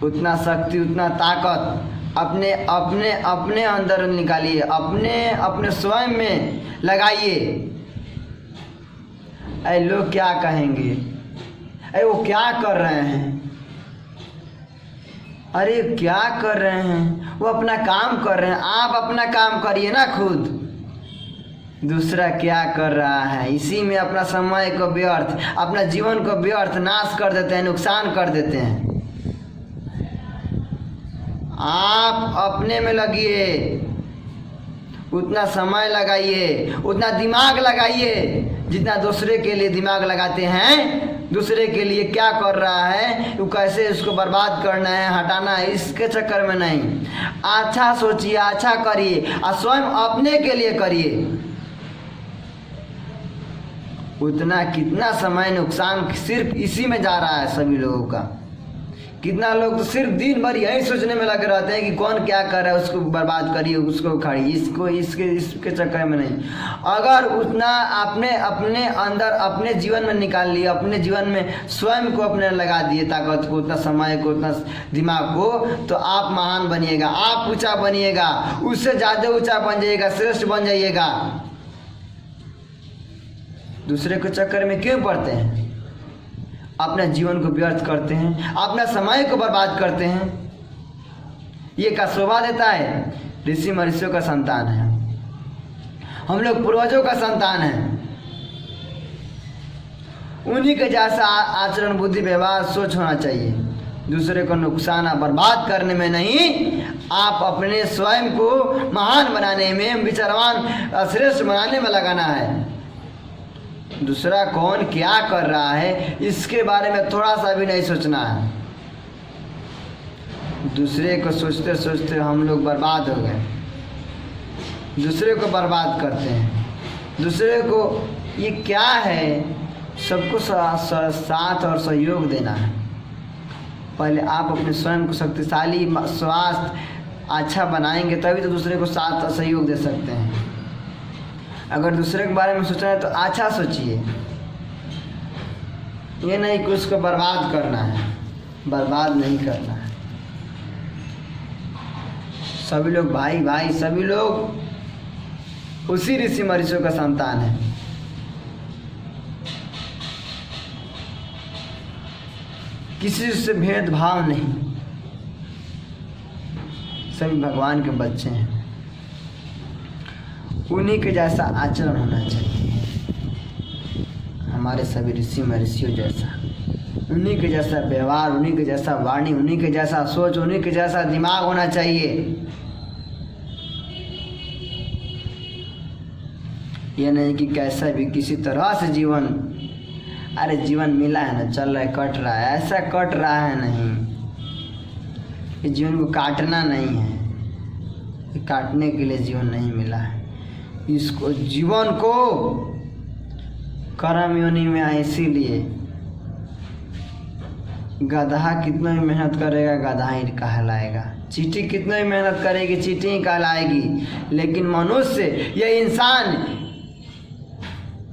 उतना शक्ति, उतना ताकत अपने अपने अपने अंदर निकालिए, अपने अपने स्वयं में लगाइए। अरे लोग क्या कहेंगे, अरे वो क्या कर रहे हैं, अरे क्या कर रहे हैं, वो अपना काम कर रहे हैं। आप अपना काम करिए ना खुद। दूसरा क्या कर रहा है, इसी में अपना समय को व्यर्थ, अपना जीवन को व्यर्थ नाश कर देते हैं, नुकसान कर देते हैं। आप अपने में लगिए, उतना समय लगाइए, उतना दिमाग लगाइए जितना दूसरे के लिए दिमाग लगाते हैं। दूसरे के लिए क्या कर रहा है, वो कैसे इसको बर्बाद करना है, हटाना है, इसके चक्कर में नहीं। अच्छा सोचिए, अच्छा करिए और स्वयं अपने के लिए करिए। उतना कितना समय नुकसान सिर्फ इसी में जा रहा है सभी लोगों का। कितना लोग तो सिर्फ दिन भर यही सोचने में लगे रहते हैं कि कौन क्या कर रहा है, उसको बर्बाद करिए, उसको उखाड़िए, इसको इसके चक्कर में नहीं। अगर उतना आपने अपने अंदर अपने जीवन में निकाल लिया, अपने जीवन में स्वयं को अपने लगा दिए, ताकत को, उतना समय को, उतना दिमाग को, तो आप महान बनिएगा, आप ऊंचा बनिएगा, उससे ज़्यादा ऊंचा बन जाइएगा, श्रेष्ठ बन जाइएगा। दूसरे के चक्कर में क्यों पड़ते हैं? अपने जीवन को व्यर्थ करते हैं, अपना समय को बर्बाद करते हैं। ये क्या शोभा देता है? ऋषि महर्षियों का संतान है हम लोग, पूर्वजों का संतान है। उन्हीं के जैसा आचरण, बुद्धि, व्यवहार, सोच होना चाहिए। दूसरे को नुकसान और बर्बाद करने में नहीं, आप अपने स्वयं को महान बनाने में, विचारवान, श्रेष्ठ बनाने में लगाना है। दूसरा कौन क्या कर रहा है इसके बारे में थोड़ा सा भी नहीं सोचना है। दूसरे को सोचते सोचते हम लोग बर्बाद हो गए। दूसरे को बर्बाद करते हैं। दूसरे को ये क्या है, सबको साथ और सहयोग देना है। पहले आप अपने स्वयं को शक्तिशाली, स्वास्थ्य अच्छा बनाएंगे तभी तो दूसरे को साथ और सहयोग दे सकते हैं। अगर दूसरे के बारे में सोचना है तो अच्छा सोचिए, ये नहीं कि उसको बर्बाद करना है, बर्बाद नहीं करना है। सभी लोग भाई भाई, सभी लोग उसी ऋषि महर्षियों का संतान है। किसी से भेदभाव नहीं, सभी भगवान के बच्चे हैं। उन्हीं के जैसा आचरण होना चाहिए, हमारे सभी ऋषि महर्षियों जैसा, उन्हीं के जैसा व्यवहार, उन्हीं के जैसा वाणी, उन्हीं के जैसा सोच, उन्हीं के जैसा दिमाग होना चाहिए। ये नहीं कि कैसा भी किसी तरह से जीवन, अरे जीवन मिला है ना, चल रहा है, कट रहा है, ऐसा कट रहा है नहीं। ये जीवन को काटना नहीं है, ये काटने के लिए जीवन नहीं मिला है। इसको जीवन को कर्म योनि में आए, इसीलिए गधा कितना भी मेहनत करेगा गधा ही कहलाएगा, चींटी कितना भी मेहनत करेगी चींटी ही कहलाएगी। लेकिन मनुष्य, ये इंसान,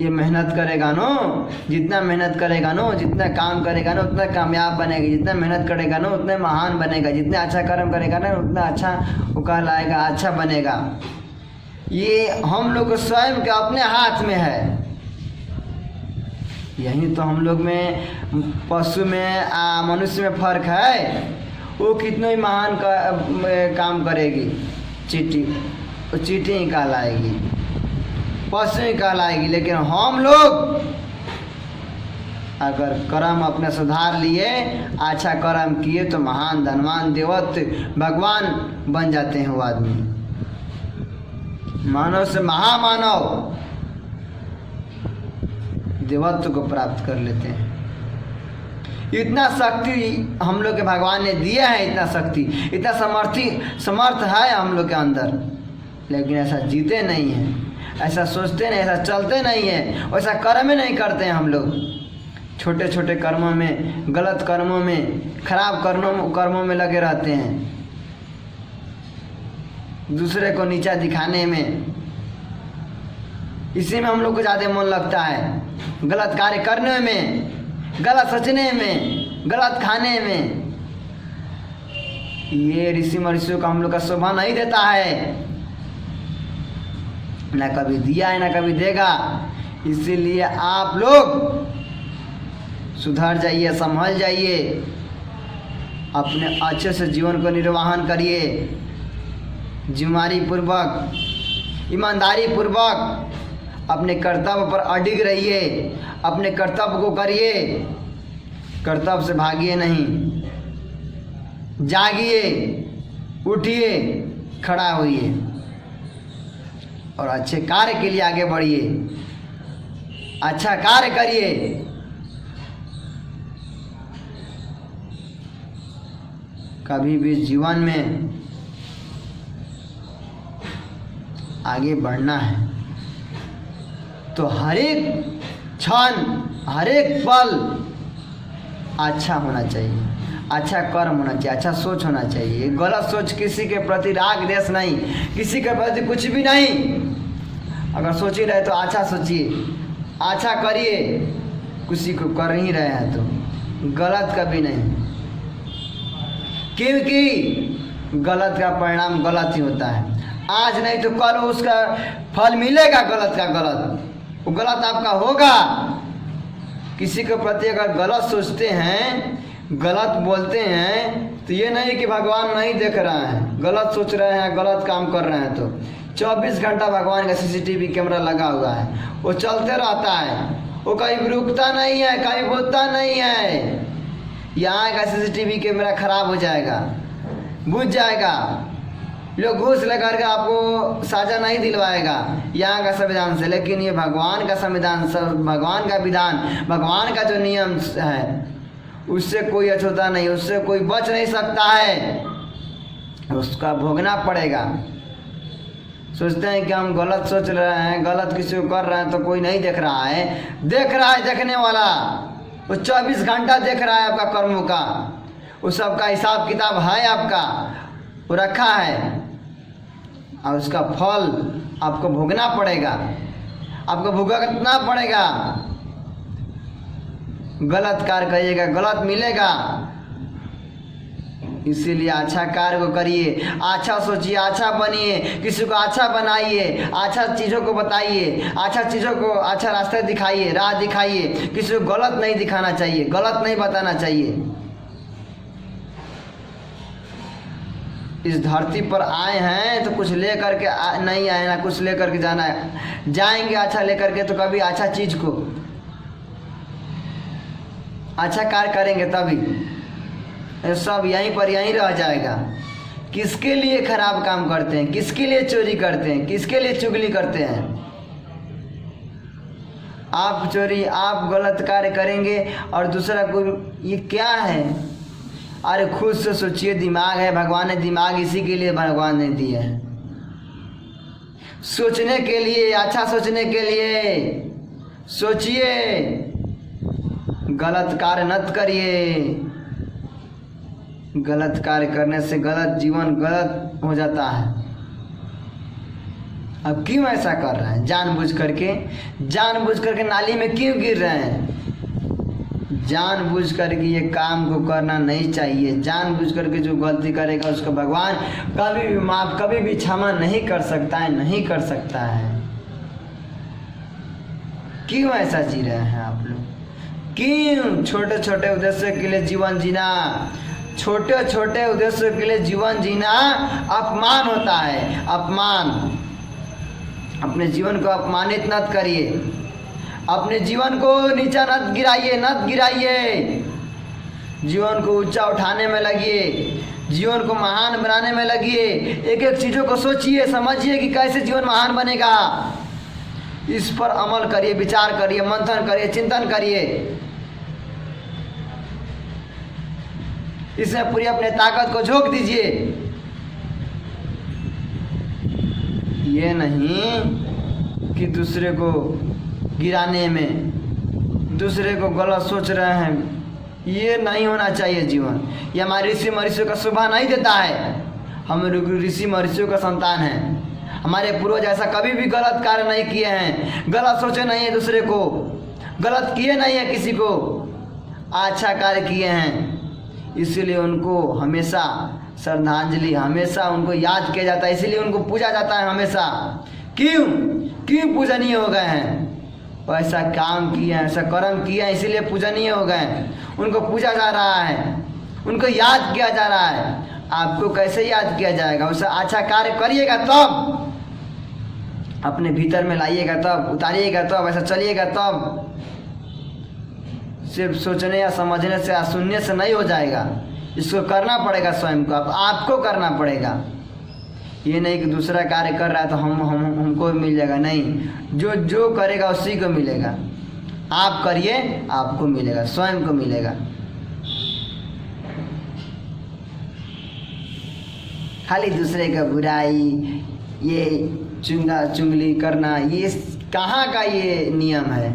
ये मेहनत करेगा नो, जितना मेहनत करेगा नो, जितना काम करेगा ना, उतना कामयाब बनेगा। जितना मेहनत करेगा ना उतना महान बनेगा। जितना अच्छा कर्म करेगा ना उतना अच्छा वो कहलाएगा, अच्छा बनेगा। ये हम लोग स्वयं के अपने हाथ में है। यही तो हम लोग में, पशु में, मनुष्य में फर्क है। वो कितना ही महान काम करेगी, चींटी, वो चींटी ही कहलाएगी, पशु ही कहलाएगी। लेकिन हम लोग अगर कर्म अपने सुधार लिए, अच्छा कर्म किए, तो महान, धनवान, देवत, भगवान बन जाते हैं वो आदमी। मानव से महामानव देवत्व को प्राप्त कर लेते हैं। इतना शक्ति हम लोग के भगवान ने दिया है, इतना शक्ति, इतना समर्थ है हम लोग के अंदर। लेकिन ऐसा जीते नहीं हैं, ऐसा सोचते नहीं, ऐसा चलते नहीं हैं, वैसा कर्म ही नहीं करते हैं हम लोग। छोटे छोटे कर्मों में, गलत कर्मों में, खराब कर्मों में लगे रहते हैं, दूसरे को नीचा दिखाने में। इसी में हम लोग को ज़्यादा मन लगता है, गलत कार्य करने में, गलत सोचने में, गलत खाने में। ये ऋषि महर्षियों का हम लोग का शोभा नहीं देता है, ना कभी दिया है ना कभी देगा। इसीलिए आप लोग सुधर जाइए, संभल जाइए, अपने अच्छे से जीवन को निर्वाहन करिए, जिम्मेदारी पूर्वक, ईमानदारी पूर्वक अपने कर्तव्य पर अडिग रहिए, अपने कर्तव्य को करिए, कर्तव्य से भागिए नहीं। जागिए, उठिए, खड़ा होइए और अच्छे कार्य के लिए आगे बढ़िए, अच्छा कार्य करिए। कभी भी जीवन में आगे बढ़ना है तो हर एक क्षण, हर एक पल अच्छा होना चाहिए, अच्छा कर्म होना चाहिए, अच्छा सोच होना चाहिए। गलत सोच, किसी के प्रति राग द्वेष नहीं, किसी के प्रति कुछ भी नहीं। अगर सोच ही रहे तो अच्छा सोचिए, अच्छा करिए। किसी को कर ही रहे हैं तो गलत कभी नहीं, क्योंकि गलत का परिणाम गलत ही होता है। आज नहीं तो कल उसका फल मिलेगा। गलत का गलत, वो गलत आपका होगा। किसी के प्रति अगर गलत सोचते हैं, गलत बोलते हैं, तो ये नहीं कि भगवान नहीं देख रहा है। गलत सोच रहे हैं, गलत काम कर रहे हैं तो 24 घंटा भगवान का CCTV कैमरा लगा हुआ है, वो चलते रहता है। वो कहीं रुकता नहीं है, कहीं बोलता नहीं है। यहाँ का CCTV कैमरा खराब हो जाएगा, बुझ जाएगा, लोग घूस लेकर के आपको साजा नहीं दिलवाएगा यहाँ का संविधान से। लेकिन ये भगवान का संविधान, भगवान का विधान, भगवान का जो नियम है, उससे कोई अछूता नहीं, उससे कोई बच नहीं सकता है, उसका भोगना पड़ेगा। सोचते हैं कि हम गलत सोच रहे हैं, गलत किसी को कर रहे हैं तो कोई नहीं देख रहा है। देख रहा है देखने वाला, वो 24 घंटा देख रहा है आपका कर्मों का। उस सब का हिसाब किताब है आपका, वो रखा है, और उसका फल आपको भोगना पड़ेगा, आपको भुगतना पड़ेगा। गलत कार्य करिएगा, गलत मिलेगा। इसीलिए अच्छा कार्य को करिए, अच्छा सोचिए, अच्छा बनिए, किसी को अच्छा बनाइए, अच्छा चीज़ों को बताइए, अच्छा चीज़ों को अच्छा रास्ते दिखाइए, राह दिखाइए। किसी को गलत नहीं दिखाना चाहिए, गलत नहीं बताना चाहिए। इस धरती पर आए हैं तो कुछ ले करके नहीं आए ना, कुछ ले करके जाना है। जाएंगे अच्छा लेकर के तो कभी अच्छा चीज़ को, अच्छा कार्य करेंगे तभी। सब यहीं पर यहीं रह जाएगा। किसके लिए खराब काम करते हैं, किसके लिए चोरी करते हैं, किसके लिए चुगली करते हैं? आप चोरी, आप गलत कार्य करेंगे और दूसरा कोई, ये क्या है? अरे खुद से सोचिए। दिमाग है, भगवान ने दिमाग इसी के लिए भगवान ने दिया है, सोचने के लिए, अच्छा सोचने के लिए। सोचिए, गलत कार्य मत करिए। गलत कार्य करने से गलत जीवन गलत हो जाता है। अब क्यों ऐसा कर रहे हैं? जानबूझ करके नाली में क्यों गिर रहे हैं? जानबूझ करके ये काम को करना नहीं चाहिए। जानबूझ करके जो गलती करेगा उसको भगवान कभी भी माफ, कभी भी क्षमा नहीं कर सकता है, नहीं कर सकता है। क्यों ऐसा जी रहे हैं आप लोग? क्यों छोटे छोटे उद्देश्य के लिए जीवन जीना, छोटे छोटे उद्देश्य के लिए जीवन जीना अपमान होता है। अपमान, अपने जीवन को अपमानित मत करिए, अपने जीवन को नीचा मत गिराइए। जीवन को ऊंचा उठाने में लगिए, जीवन को महान बनाने में लगिए। एक एक चीज़ों को सोचिए, समझिए कि कैसे जीवन महान बनेगा। इस पर अमल करिए, विचार करिए, मंथन करिए, चिंतन करिए। इसमें पूरी अपने ताकत को झोंक दीजिए। ये नहीं कि दूसरे को गिराने में, दूसरे को गलत सोच रहे हैं, ये नहीं होना चाहिए जीवन। ये हमारे ऋषि महर्षियों का शोभा नहीं देता है। हम ऋषि महर्षियों का संतान हैं। हमारे पूर्वज ऐसा कभी भी गलत कार्य नहीं किए हैं, गलत सोचे नहीं है, दूसरे को गलत किए नहीं है, किसी को अच्छा कार्य किए हैं। इसीलिए उनको हमेशा श्रद्धांजलि, हमेशा उनको याद किया जाता है, इसीलिए उनको पूजा जाता है हमेशा। क्यों पूजनीय हो गए हैं? ऐसा काम किए हैं, ऐसा कर्म किए हैं, इसीलिए पूजनीय हो गए हैं। उनको पूजा जा रहा है, उनको याद किया जा रहा है। आपको कैसे याद किया जाएगा? उससे अच्छा कार्य करिएगा तब, अपने भीतर में लाइएगा तब, उतारिएगा तब, ऐसा चलिएगा तब। सिर्फ सोचने या समझने से या सुनने से नहीं हो जाएगा। इसको करना पड़ेगा स्वयं को, आपको करना पड़ेगा। ये नहीं कि दूसरा कार्य कर रहा है तो हमको मिल जाएगा, नहीं। जो करेगा उसी को मिलेगा। आप करिए, आपको मिलेगा, स्वयं को मिलेगा। खाली दूसरे का बुराई, ये चुंगली करना, ये कहाँ का ये नियम है?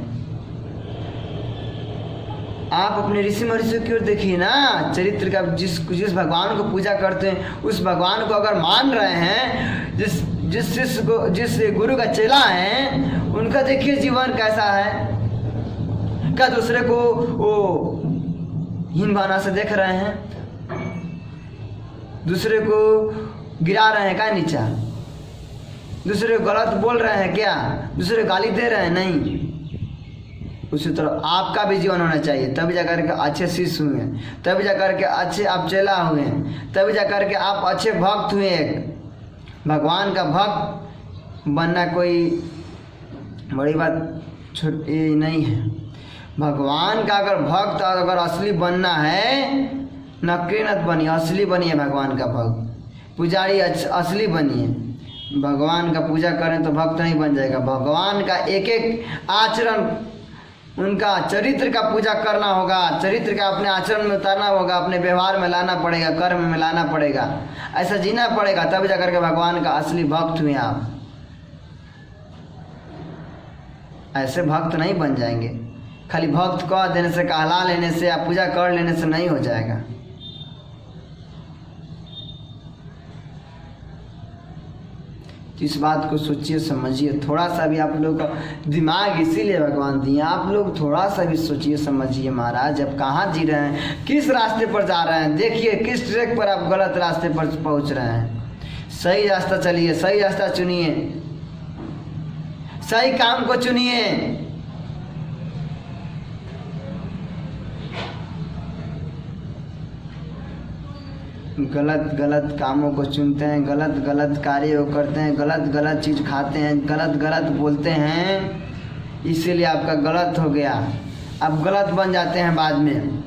आप अपने ऋषि महर्षियों की ओर देखिए ना, चरित्र का जिस भगवान को पूजा करते हैं उस भगवान को अगर मान रहे हैं, जिस शिष्य को, जिस गुरु का चेला है, उनका देखिए जीवन कैसा है। क्या दूसरे को वो हीन भावना से देख रहे हैं, दूसरे को गिरा रहे हैं क्या नीचा, दूसरे को गलत बोल रहे हैं क्या, दूसरे को गाली दे रहे हैं? नहीं। उसी तरह आपका भी जीवन होना चाहिए, तभी जाकर के अच्छे शिष्य हुए, तभी जाकर के अच्छे आप चेला हुए, तभी जाकर के आप अच्छे भक्त हुए। एक भगवान का भक्त बनना कोई बड़ी बात छोटी नहीं है। भगवान का अगर भक्त अगर असली बनना है, नकली मत बनिए, असली बनिए भगवान का भक्त। पुजारी असली बनिए, भगवान का पूजा करें तो भक्त नहीं बन जाएगा। भगवान का एक एक आचरण, उनका चरित्र का पूजा करना होगा, चरित्र का अपने आचरण में उतारना होगा, अपने व्यवहार में लाना पड़ेगा, कर्म में लाना पड़ेगा, ऐसा जीना पड़ेगा, तब जाकर के भगवान का असली भक्त हुए आप। ऐसे भक्त नहीं बन जाएंगे, खाली भक्त कह देने से, कहला लेने से या पूजा कर लेने से नहीं हो जाएगा। इस बात को सोचिए, समझिए, थोड़ा सा भी आप लोग का दिमाग इसीलिए भगवान दिए, आप लोग थोड़ा सा भी सोचिए समझिए। महाराज अब कहाँ जी रहे हैं, किस रास्ते पर जा रहे हैं, देखिए किस ट्रैक पर आप गलत रास्ते पर पहुँच रहे हैं। सही रास्ता चलिए, सही रास्ता चुनिए, सही काम को चुनिए। गलत गलत कामों को चुनते हैं, गलत गलत कार्य करते हैं, गलत गलत चीज़ खाते हैं, गलत गलत बोलते हैं, इसीलिए आपका गलत हो गया। आप गलत बन जाते हैं बाद में।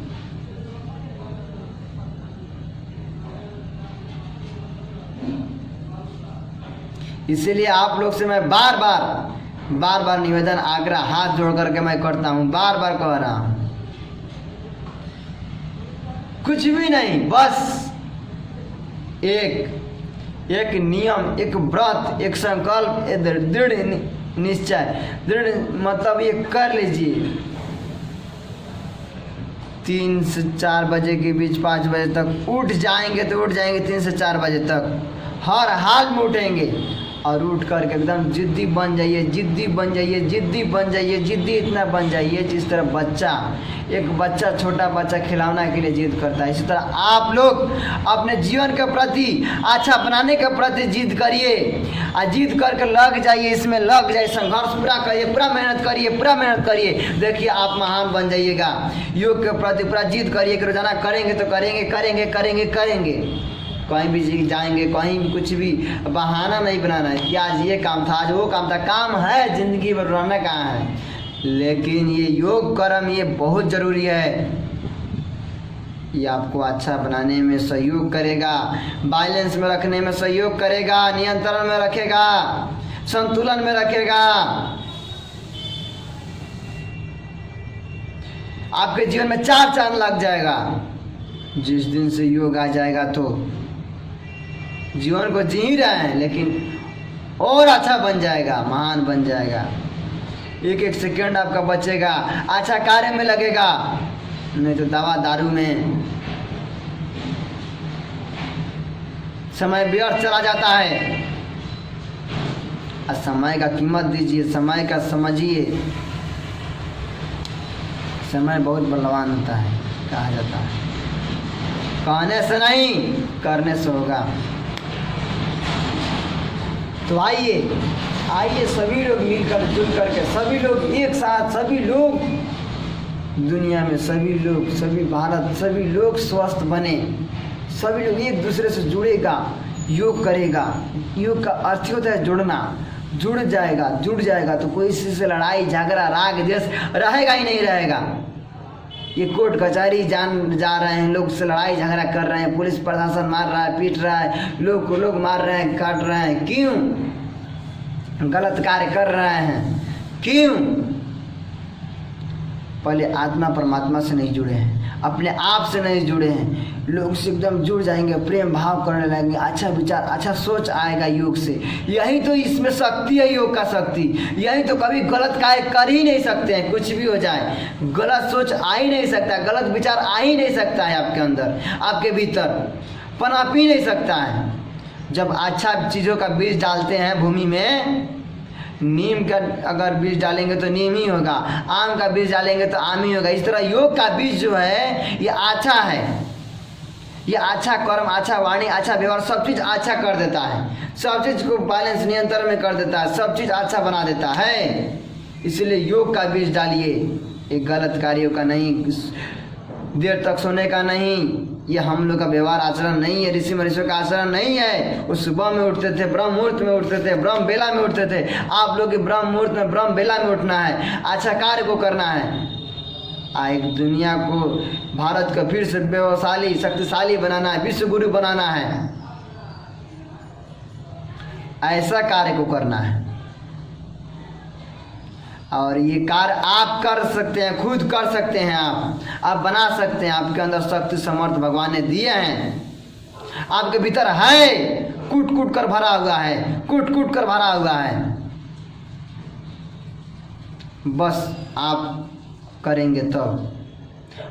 इसीलिए आप लोग से मैं बार बार निवेदन, आग्रह, हाथ जोड़ करके मैं करता हूँ, बार बार कह रहा हूँ, कुछ भी नहीं, बस एक नियम, एक व्रत, एक संकल्प, एक दृढ़ निश्चय, दृढ़ मतलब ये कर लीजिए। 3 से 4 बजे के बीच, 5 बजे तक उठ जाएंगे तो उठ जाएंगे, 3 से 4 बजे तक हर हाल में उठेंगे। और उठ करके एकदम जिद्दी बन जाइए, जिद्दी बन जाइए, जिद्दी बन जाइए, जिद्दी इतना बन जाइए जिस तरह बच्चा, एक बच्चा, छोटा बच्चा खिलौना के लिए जिद करता है, इसी तरह आप लोग अपने जीवन के प्रति, अच्छा बनाने के प्रति जिद करिए। और जिद करके लग जाइए, इसमें लग जाइए, संघर्ष पूरा करिए, पूरा मेहनत करिए, पूरा मेहनत करिए, देखिए आप महान बन जाइएगा। योग के प्रति पूरा जिद करिए कि रोजाना करेंगे तो करेंगे, करेंगे, करेंगे, करेंगे। कहीं भी जाएंगे, कहीं भी, कुछ भी बहाना नहीं बनाना है कि आज ये काम था, आज वो काम था। काम है, जिंदगी भर रहना कहाँ है, लेकिन ये योग कर्म ये बहुत ज़रूरी है। ये आपको अच्छा बनाने में सहयोग करेगा, बैलेंस में रखने में सहयोग करेगा, नियंत्रण में रखेगा, संतुलन में रखेगा। आपके जीवन में 4 चांद लग जाएगा जिस दिन से योग आ जाएगा। तो जीवन को जी रहे हैं, लेकिन और अच्छा बन जाएगा, महान बन जाएगा। एक एक सेकंड आपका बचेगा, अच्छा कार्य में लगेगा, नहीं तो दवा दारू में समय व्यर्थ चला जाता है। और समय का कीमत दीजिए, समय का समझिए। समय बहुत बलवान होता है, कहा जाता है, कहने से नहीं करने से होगा। तो आइए सभी लोग मिलकर जुल करके, सभी लोग एक साथ, सभी लोग दुनिया में, सभी लोग, सभी भारत, सभी लोग स्वस्थ बने, सभी लोग एक दूसरे से जुड़ेगा, योग करेगा। योग का अर्थ होता है जुड़ना, जुड़ जाएगा तो कोई किसी से लड़ाई झगड़ा राग द्वेष रहेगा ही नहीं रहेगा। ये कोर्ट कचहरी जा रहे हैं, लोग से लड़ाई झगड़ा कर रहे हैं, पुलिस प्रशासन मार रहा है, पीट रहा है, लोग को लोग मार रहे हैं, काट रहे हैं, क्यों? गलत कार्य कर रहे हैं, क्यों? पहले आत्मा परमात्मा से नहीं जुड़े हैं, अपने आप से नहीं जुड़े हैं, लोग से एकदम जुड़ जाएंगे, प्रेम भाव करने लगेंगे, अच्छा विचार अच्छा सोच आएगा योग से। यही तो इसमें शक्ति है, योग का शक्ति। यही तो कभी गलत कार्य कर ही नहीं सकते हैं, कुछ भी हो जाए गलत सोच आ ही नहीं सकता, गलत विचार आ ही नहीं सकता है आपके अंदर, आपके भीतर पनप ही नहीं सकता है। जब अच्छा चीज़ों का बीज डालते हैं भूमि में, नीम का अगर बीज डालेंगे तो नीम ही होगा, आम का बीज डालेंगे तो आम ही होगा। इस तरह योग का बीज जो है ये अच्छा है, ये अच्छा कर्म, अच्छा वाणी, अच्छा व्यवहार, सब चीज़ अच्छा कर देता है, सब चीज़ को बैलेंस नियंत्रण में कर देता है, सब चीज़ अच्छा बना देता है। इसलिए योग का बीज डालिए, ये गलत कार्यों का नहीं, देर तक सोने का नहीं, ये हम लोग का व्यवहार आचरण नहीं है, ऋषि महर्षियों का आचरण नहीं है। वो सुबह में उठते थे, ब्रह्म मुहूर्त में उठते थे, ब्रह्म बेला में उठते थे। आप लोग के ब्रह्म मुहूर्त में, ब्रह्म बेला में उठना है, अच्छा कार्य को करना है, एक दुनिया को, भारत को फिर से वैभवशाली शक्तिशाली बनाना है, विश्व गुरु बनाना है, ऐसा कार्य को करना है। और ये कार्य आप कर सकते हैं, खुद कर सकते हैं, आप बना सकते हैं। आपके अंदर शक्ति समर्थ भगवान ने दिए हैं, आपके भीतर है, कूट कूट कर भरा हुआ है, कूट कूट कर भरा हुआ है। बस आप करेंगे तब,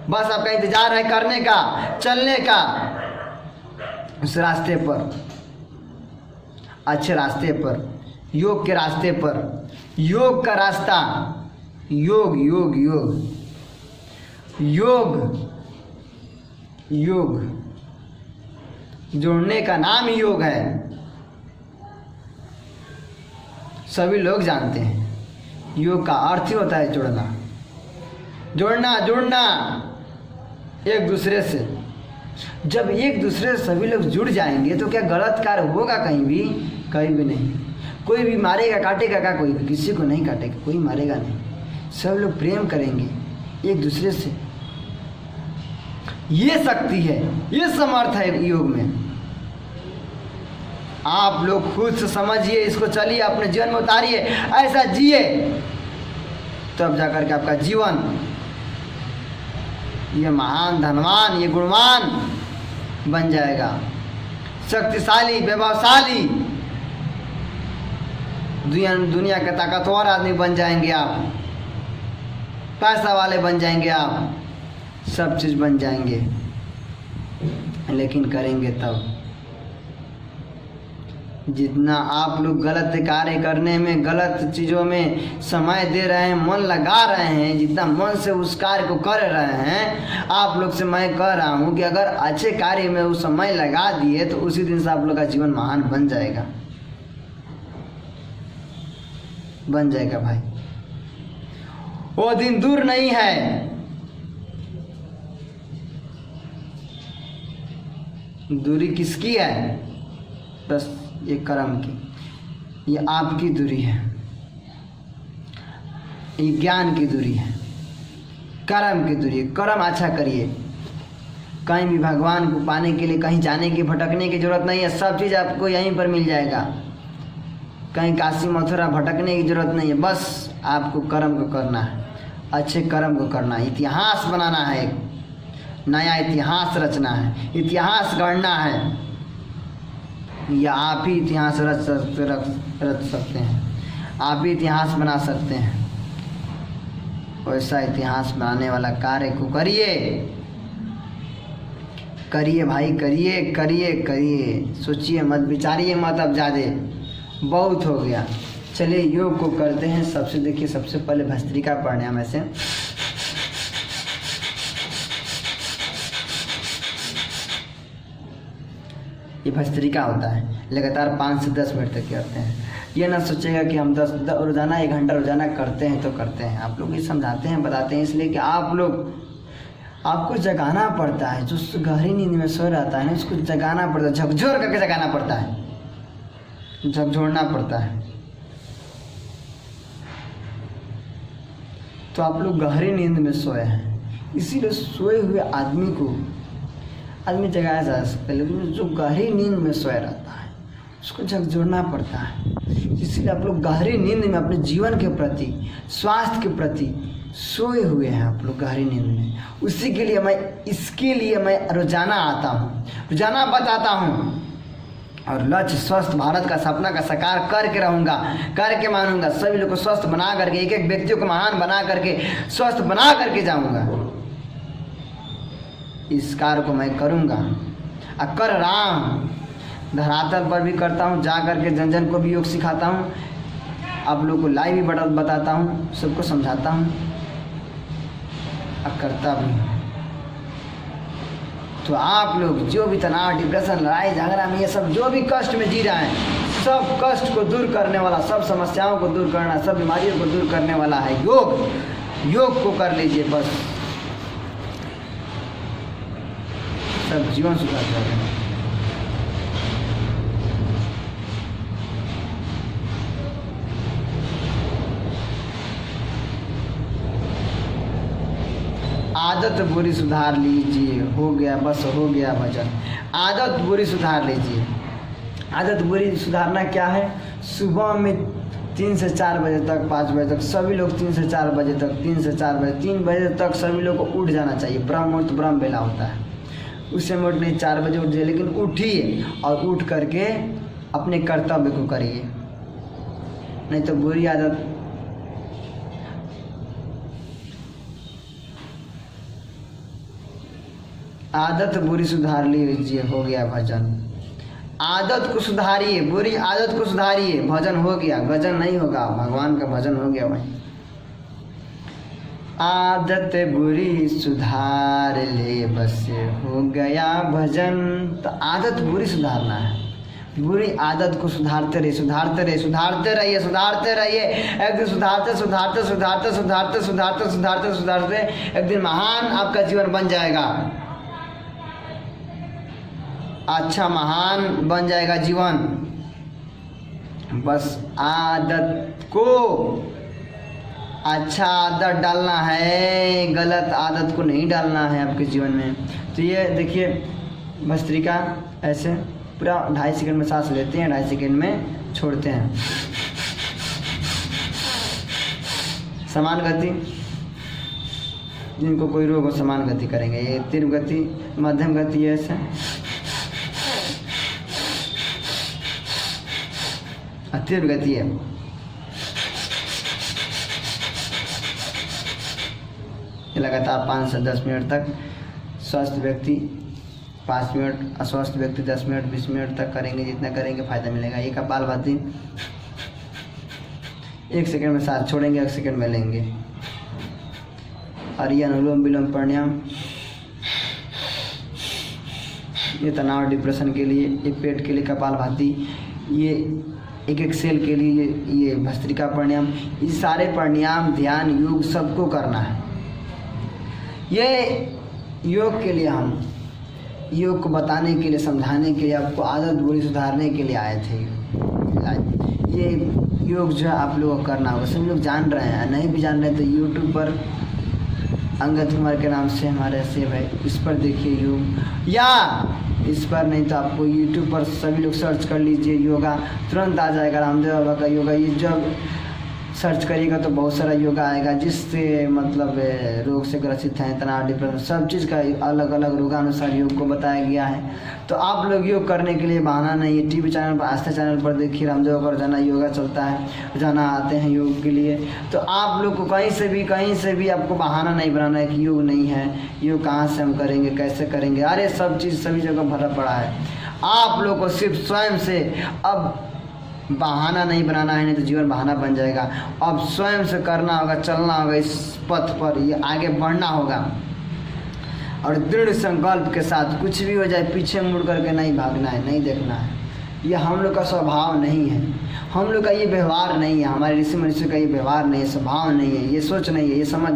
बस आपका इंतजार है करने का, चलने का, उस रास्ते पर, अच्छे रास्ते पर, योग के रास्ते पर। योग का रास्ता, योग योग योग योग योग, जोड़ने का नाम ही योग है, सभी लोग जानते हैं। योग का अर्थ ही होता है जोड़ना, जोड़ना, जुड़ना एक दूसरे से। जब एक दूसरे से सभी लोग जुड़ जाएंगे तो क्या गलत कार्य होगा कहीं भी? कहीं भी नहीं। कोई भी मारेगा काटेगा का? कोई किसी को नहीं काटेगा, कोई मारेगा नहीं। सब लोग प्रेम करेंगे एक दूसरे से। ये शक्ति है, ये समर्थ है योग में। आप लोग खुद से समझिए इसको, चलिए अपने जीवन में उतारिए, ऐसा जिए, तब जाकर के आपका जीवन ये महान, धनवान, ये गुणवान बन जाएगा, शक्तिशाली, वैभवशाली, दुनिया के ताकतवर आदमी बन जाएंगे आप, पैसा वाले बन जाएंगे आप, सब चीज़ बन जाएंगे। लेकिन करेंगे तब। जितना आप लोग गलत कार्य करने में, गलत चीज़ों में समय दे रहे हैं, मन लगा रहे हैं, जितना मन से उस कार्य को कर रहे हैं, आप लोग से मैं कह रहा हूँ कि अगर अच्छे कार्य में उस समय लगा दिए तो उसी दिन से आप लोग का जीवन महान बन जाएगा, बन जाएगा भाई। वो दिन दूर नहीं है। दूरी किसकी है? बस ये कर्म की, ये आपकी दूरी है, ये ज्ञान की दूरी है, कर्म की दूरी है। कर्म अच्छा करिए, कहीं भी भगवान को पाने के लिए कहीं जाने की, भटकने की जरूरत नहीं है। सब चीज़ आपको यहीं पर मिल जाएगा, कहीं काशी मथुरा भटकने की जरूरत नहीं है। बस आपको कर्म को करना है, अच्छे कर्म को करना है, इतिहास बनाना है, एक नया इतिहास रचना है, इतिहास गढ़ना है। या आप ही इतिहास रच सकते हैं, आप ही इतिहास बना सकते हैं। वैसा इतिहास बनाने वाला कार्य को करिए, करिए भाई, करिए करिए करिए। सोचिए मत, विचारिए मत, अब ज़्यादा बहुत हो गया। चलिए योग को करते हैं। सबसे देखिए, सबसे पहले भस्त्रिका प्राणायाम ऐसे ये भस्त्रिका होता है, लगातार 5 से 10 मिनट तक करते हैं। ये ना सोचेगा कि हम 10 रोज़ाना 1 घंटा रोज़ाना करते हैं तो करते हैं। आप लोग ये समझाते हैं, बताते हैं इसलिए कि आप लोग, आपको जगाना पड़ता है। जो गहरी नींद में सो रहता है ना, उसको जगाना पड़ता है, झकझोर करके जगाना पड़ता है, झकझोरना पड़ता है। तो आप लोग गहरी नींद में सोए हैं, इसीलिए सोए हुए आदमी को आदमी जगाया जा सकता है, लेकिन जो गहरी नींद में सोया रहता है उसको झकझोरना पड़ता है। इसीलिए आप लोग गहरी नींद में अपने जीवन के प्रति, स्वास्थ्य के प्रति सोए हुए हैं आप लोग गहरी नींद में। उसी के लिए इसके लिए मैं रोजाना आता हूँ, रोजाना बताता हूँ और लक्ष्य स्वस्थ भारत का सपना का साकार करके रहूँगा, करके मानूंगा। सभी लोग को स्वस्थ बना करके, एक एक व्यक्तियों को महान बना करके, स्वस्थ बना करके जाऊँगा। इस कार्य को मैं करूँगा और कर रहा हूँ। धरातल पर भी करता हूँ, जा करके जन जन को भी योग सिखाता हूँ, आप लोग को लाइव भी बताता हूँ, सबको समझाता हूँ और करता भी हूँ। तो आप लोग जो भी तनाव, डिप्रेशन, लड़ाई झगड़ा में, ये सब जो भी कष्ट में जी रहे हैं, सब कष्ट को दूर करने वाला, सब समस्याओं को दूर करना, सब बीमारियों को दूर करने वाला है योग। योग को कर लीजिए, बस सब जीवन सुधार जाएगा। आदत बुरी सुधार लीजिए, हो गया, बस हो गया भजन। आदत बुरी सुधार लीजिए। आदत बुरी सुधारना क्या है? सुबह में 3 से 4 बजे तक, 5 बजे तक सभी लोग 3 से 4 बजे तक, 3 से 4 बजे, 3 बजे तक सभी लोग को उठ जाना चाहिए। ब्रह्म मुहूर्त ब्रह्म बेला होता है, उससे में उठ नहीं, 4 बजे उठ जाइए, लेकिन उठिए और उठ करके अपने कर्तव्य को करिए, नहीं तो बुरी आदत। आदत बुरी सुधार लीजिए, हो गया भजन। आदत को सुधारिए, बुरी आदत को सुधारिए, भजन हो गया। भजन नहीं होगा, भगवान का भजन हो गया वहीं। आदत बुरी सुधार ले, बस हो गया भजन। तो आदत बुरी सुधारना है, बुरी आदत को सुधारते रहिए, सुधारते रहिए, सुधारते रहिए, सुधारते रहिए। एक दिन सुधारते सुधारते सुधारते सुधारते सुधारते सुधारते सुधारते एक दिन महान आपका जीवन बन जाएगा। अच्छा महान बन जाएगा जीवन। बस आदत को, अच्छा आदत डालना है, गलत आदत को नहीं डालना है आपके जीवन में। तो ये देखिए भस्त्रिका ऐसे पूरा 2.5 सेकंड में सांस लेते हैं, 2.5 सेकंड में छोड़ते हैं। समान गति, जिनको कोई रोग हो समान गति करेंगे। ये तीव्र गति, मध्यम गति, ऐसे तीव्र गति है। लगातार 5 से 10 मिनट तक स्वस्थ व्यक्ति 5 मिनट, अस्वस्थ व्यक्ति 10 मिनट 20 मिनट तक करेंगे। जितना करेंगे फायदा मिलेगा। ये कपालभाति 1 सेकंड में सांस छोड़ेंगे, 1 सेकंड में लेंगे। और ये अनुलोम विलोम प्राणायाम, ये तनाव डिप्रेशन के लिए, ये पेट के लिए कपालभाति, ये एक सेल के लिए ये भस्त्रिका प्राणायाम, ये सारे प्राणायाम, ध्यान, योग सबको करना है। ये योग के लिए, हम योग को बताने के लिए, समझाने के लिए, आपको आदत बुरी सुधारने के लिए आए थे। ये योग जो है आप लोगों को करना होगा। सब लोग जान रहे हैं, नहीं भी जान रहे तो यूट्यूब पर अंगद कुमार के नाम से हमारे सेव है, इस पर देखिए योग, या इस पर नहीं तो आपको यूट्यूब पर सभी लोग सर्च कर लीजिए योगा, तुरंत आ जाएगा रामदेव बाबा का योगा। ये जब सर्च करिएगा तो बहुत सारा योगा आएगा, जिससे मतलब रोग से ग्रसित हैं, तनाव, डिप्रेशन, सब चीज़ का अलग अलग रोगानुसार योग को बताया गया है। तो आप लोग योग करने के लिए बहाना नहीं है। टीवी चैनल पर, आस्था चैनल पर देखिए रामदेव बाबा रोजाना योगा चलता है, रोजाना आते हैं योग के लिए। तो आप लोग को कहीं से भी आपको बहाना नहीं बनाना है कि योग नहीं है, योग कहाँ से हम करेंगे, कैसे करेंगे। अरे सब चीज़ सभी जगह भरा पड़ा है। आप लोग को सिर्फ स्वयं से अब बहाना नहीं बनाना है, नहीं तो जीवन बहाना बन जाएगा। अब स्वयं से करना होगा, चलना होगा इस पथ पर, ये आगे बढ़ना होगा और दृढ़ संकल्प के साथ। कुछ भी हो जाए पीछे मुड़ करके नहीं भागना है, नहीं देखना है। ये हम लोग का स्वभाव नहीं है, हम लोग का ये व्यवहार नहीं है, हमारे ऋषि मनुष्य का ये व्यवहार नहीं है, स्वभाव नहीं है, ये सोच नहीं है, ये समझ,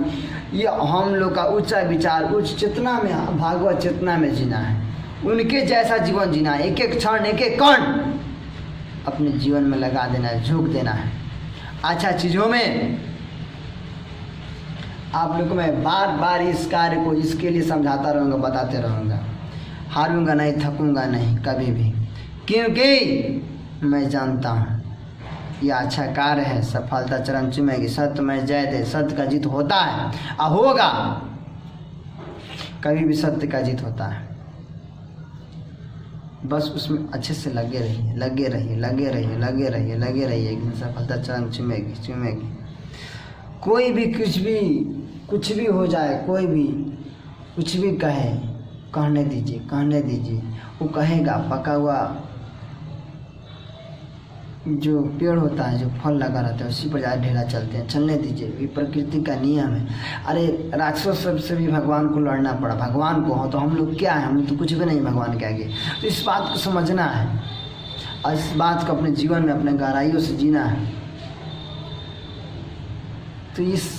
ये हम लोग का ऊंचा विचार, उच्च चेतना में, भागवत चेतना में जीना है। उनके जैसा जीवन जीना है। एक एक क्षण, एक एक कण अपने जीवन में लगा देना है, झोंक देना है अच्छा चीज़ों में। आप लोग को मैं बार बार इस कार्य को, इसके लिए समझाता रहूँगा, बताते रहूँगा। हारूंगा नहीं, थकूंगा नहीं कभी भी, क्योंकि मैं जानता हूँ यह अच्छा कार्य है, सफलता चरण चूमेगी। सत्य में जयते, सत्य का जीत होता है और होगा, कभी भी सत्य का जीत होता है। बस उसमें अच्छे से लगे रहिए, लगे रहिए, लगे रहिए, लगे रहिए, लगे रहिए, एक दिन सफलता चरण चूमेगी, चूमेगी। कोई भी कुछ भी हो जाए, कोई भी कुछ भी कहे, कहने दीजिए, कहने दीजिए, वो कहेगा। पका हुआ जो पेड़ होता है, जो फल लगा रहता है, उसी पर ज़्यादा ढेला चलते हैं, चलने दीजिए, ये प्रकृति का नियम है। अरे राक्षस सबसे भी भगवान को लड़ना पड़ा, भगवान को हो तो हम लोग क्या है, हम तो कुछ भी नहीं भगवान के आगे। तो इस बात को समझना है और इस बात को अपने जीवन में अपने गहराइयों से जीना है। तो इस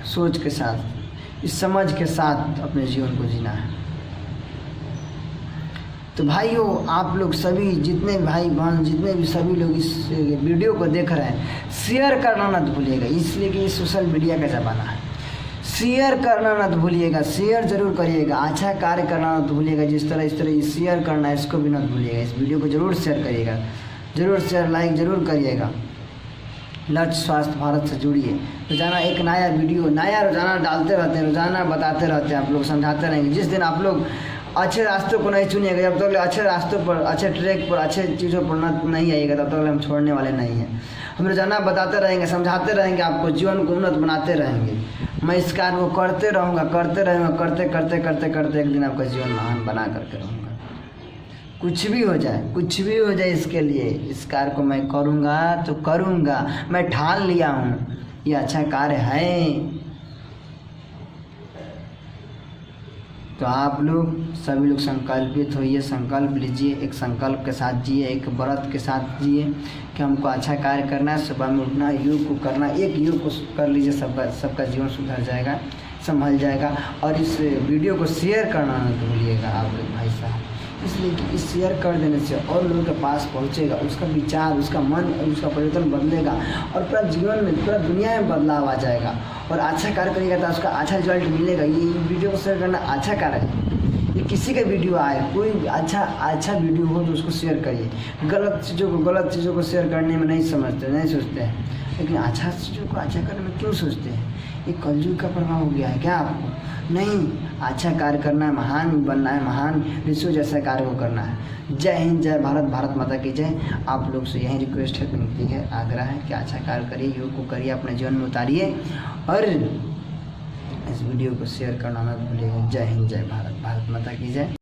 सोच के साथ, इस समझ के साथ अपने जीवन को जीना है। तो भाइयों, आप लोग सभी जितने भाई बहन, जितने भी सभी लोग इस वीडियो को देख रहे हैं, शेयर करना मत भूलिएगा, इसलिए कि ये सोशल मीडिया का ज़माना है। शेयर करना मत भूलिएगा, शेयर जरूर करिएगा, अच्छा कार्य करना मत भूलिएगा। जिस तरह इस तरह शेयर करना है, इसको भी मत भूलिएगा। इस वीडियो को जरूर शेयर करिएगा, जरूर शेयर लाइक जरूर करिएगा। लक्ष्य स्वास्थ्य भारत से जुड़िए। रोजाना एक नया वीडियो, नया रोजाना डालते रहते हैं, रोजाना बताते रहते हैं, आप लोग समझाते रहेंगे। जिस दिन आप लोग अच्छे रास्तों को नहीं चुनिएगा, जब तक अच्छे रास्तों पर, अच्छे ट्रैक पर, अच्छे चीज़ों पर नहीं आइएगा, तब तक हम छोड़ने वाले नहीं हैं। हम रोजाना बताते रहेंगे, समझाते रहेंगे, आपको जीवन को उन्नत बनाते रहेंगे। मैं इस कार्य को करते रहूँगा, करते रहूँगा, करते करते करते करते एक दिन आपका जीवन महान बना करके रहूँगा। कुछ भी हो जाए, कुछ भी हो जाए, इसके लिए इस कार्य को मैं करूँगा तो करूँगा। मैं ठान लिया हूँ, ये अच्छा कार्य है। तो आप लोग सभी लोग संकल्पित होइए, संकल्प लीजिए, एक संकल्प के साथ जिए, एक व्रत के साथ जिए कि हमको अच्छा कार्य करना है। सुबह में उठना, योग को करना, एक योग को कर लीजिए, सबका जीवन सुधर जाएगा, संभल जाएगा। और इस वीडियो को शेयर करना नहीं भूलिएगा आप लोग भाई साहब, इसलिए कि इस शेयर कर देने से और लोगों के पास पहुंचेगा, उसका विचार, उसका मन और उसका परिवर्तन बदलेगा और पूरा जीवन में, पूरा दुनिया में बदलाव आ जाएगा। और अच्छा कार्य करिएगा तो उसका अच्छा रिजल्ट मिलेगा। ये वीडियो को शेयर करना अच्छा कार्य है। ये किसी का वीडियो आए, कोई अच्छा वीडियो हो तो उसको शेयर करिए। गलत चीज़ों को शेयर करने में नहीं समझते, नहीं सोचते हैं, लेकिन अच्छा चीज़ों को अच्छा करने में क्यों सोचते हैं? ये कलयुग का प्रभाव हो गया है क्या आपको? नहीं, अच्छा कार्य करना है, महान बनना है, महान ऋषियों जैसा कार्य को करना है। जय हिंद, जय भारत, भारत माता की जय। आप लोग से यही रिक्वेस्ट है, विनती है, आग्रह है कि अच्छा कार्य करिए, योग को करिए, अपने जीवन में उतारिए और इस वीडियो को शेयर करना मत भूलिएगा। जय हिंद, जय भारत, भारत माता की जय।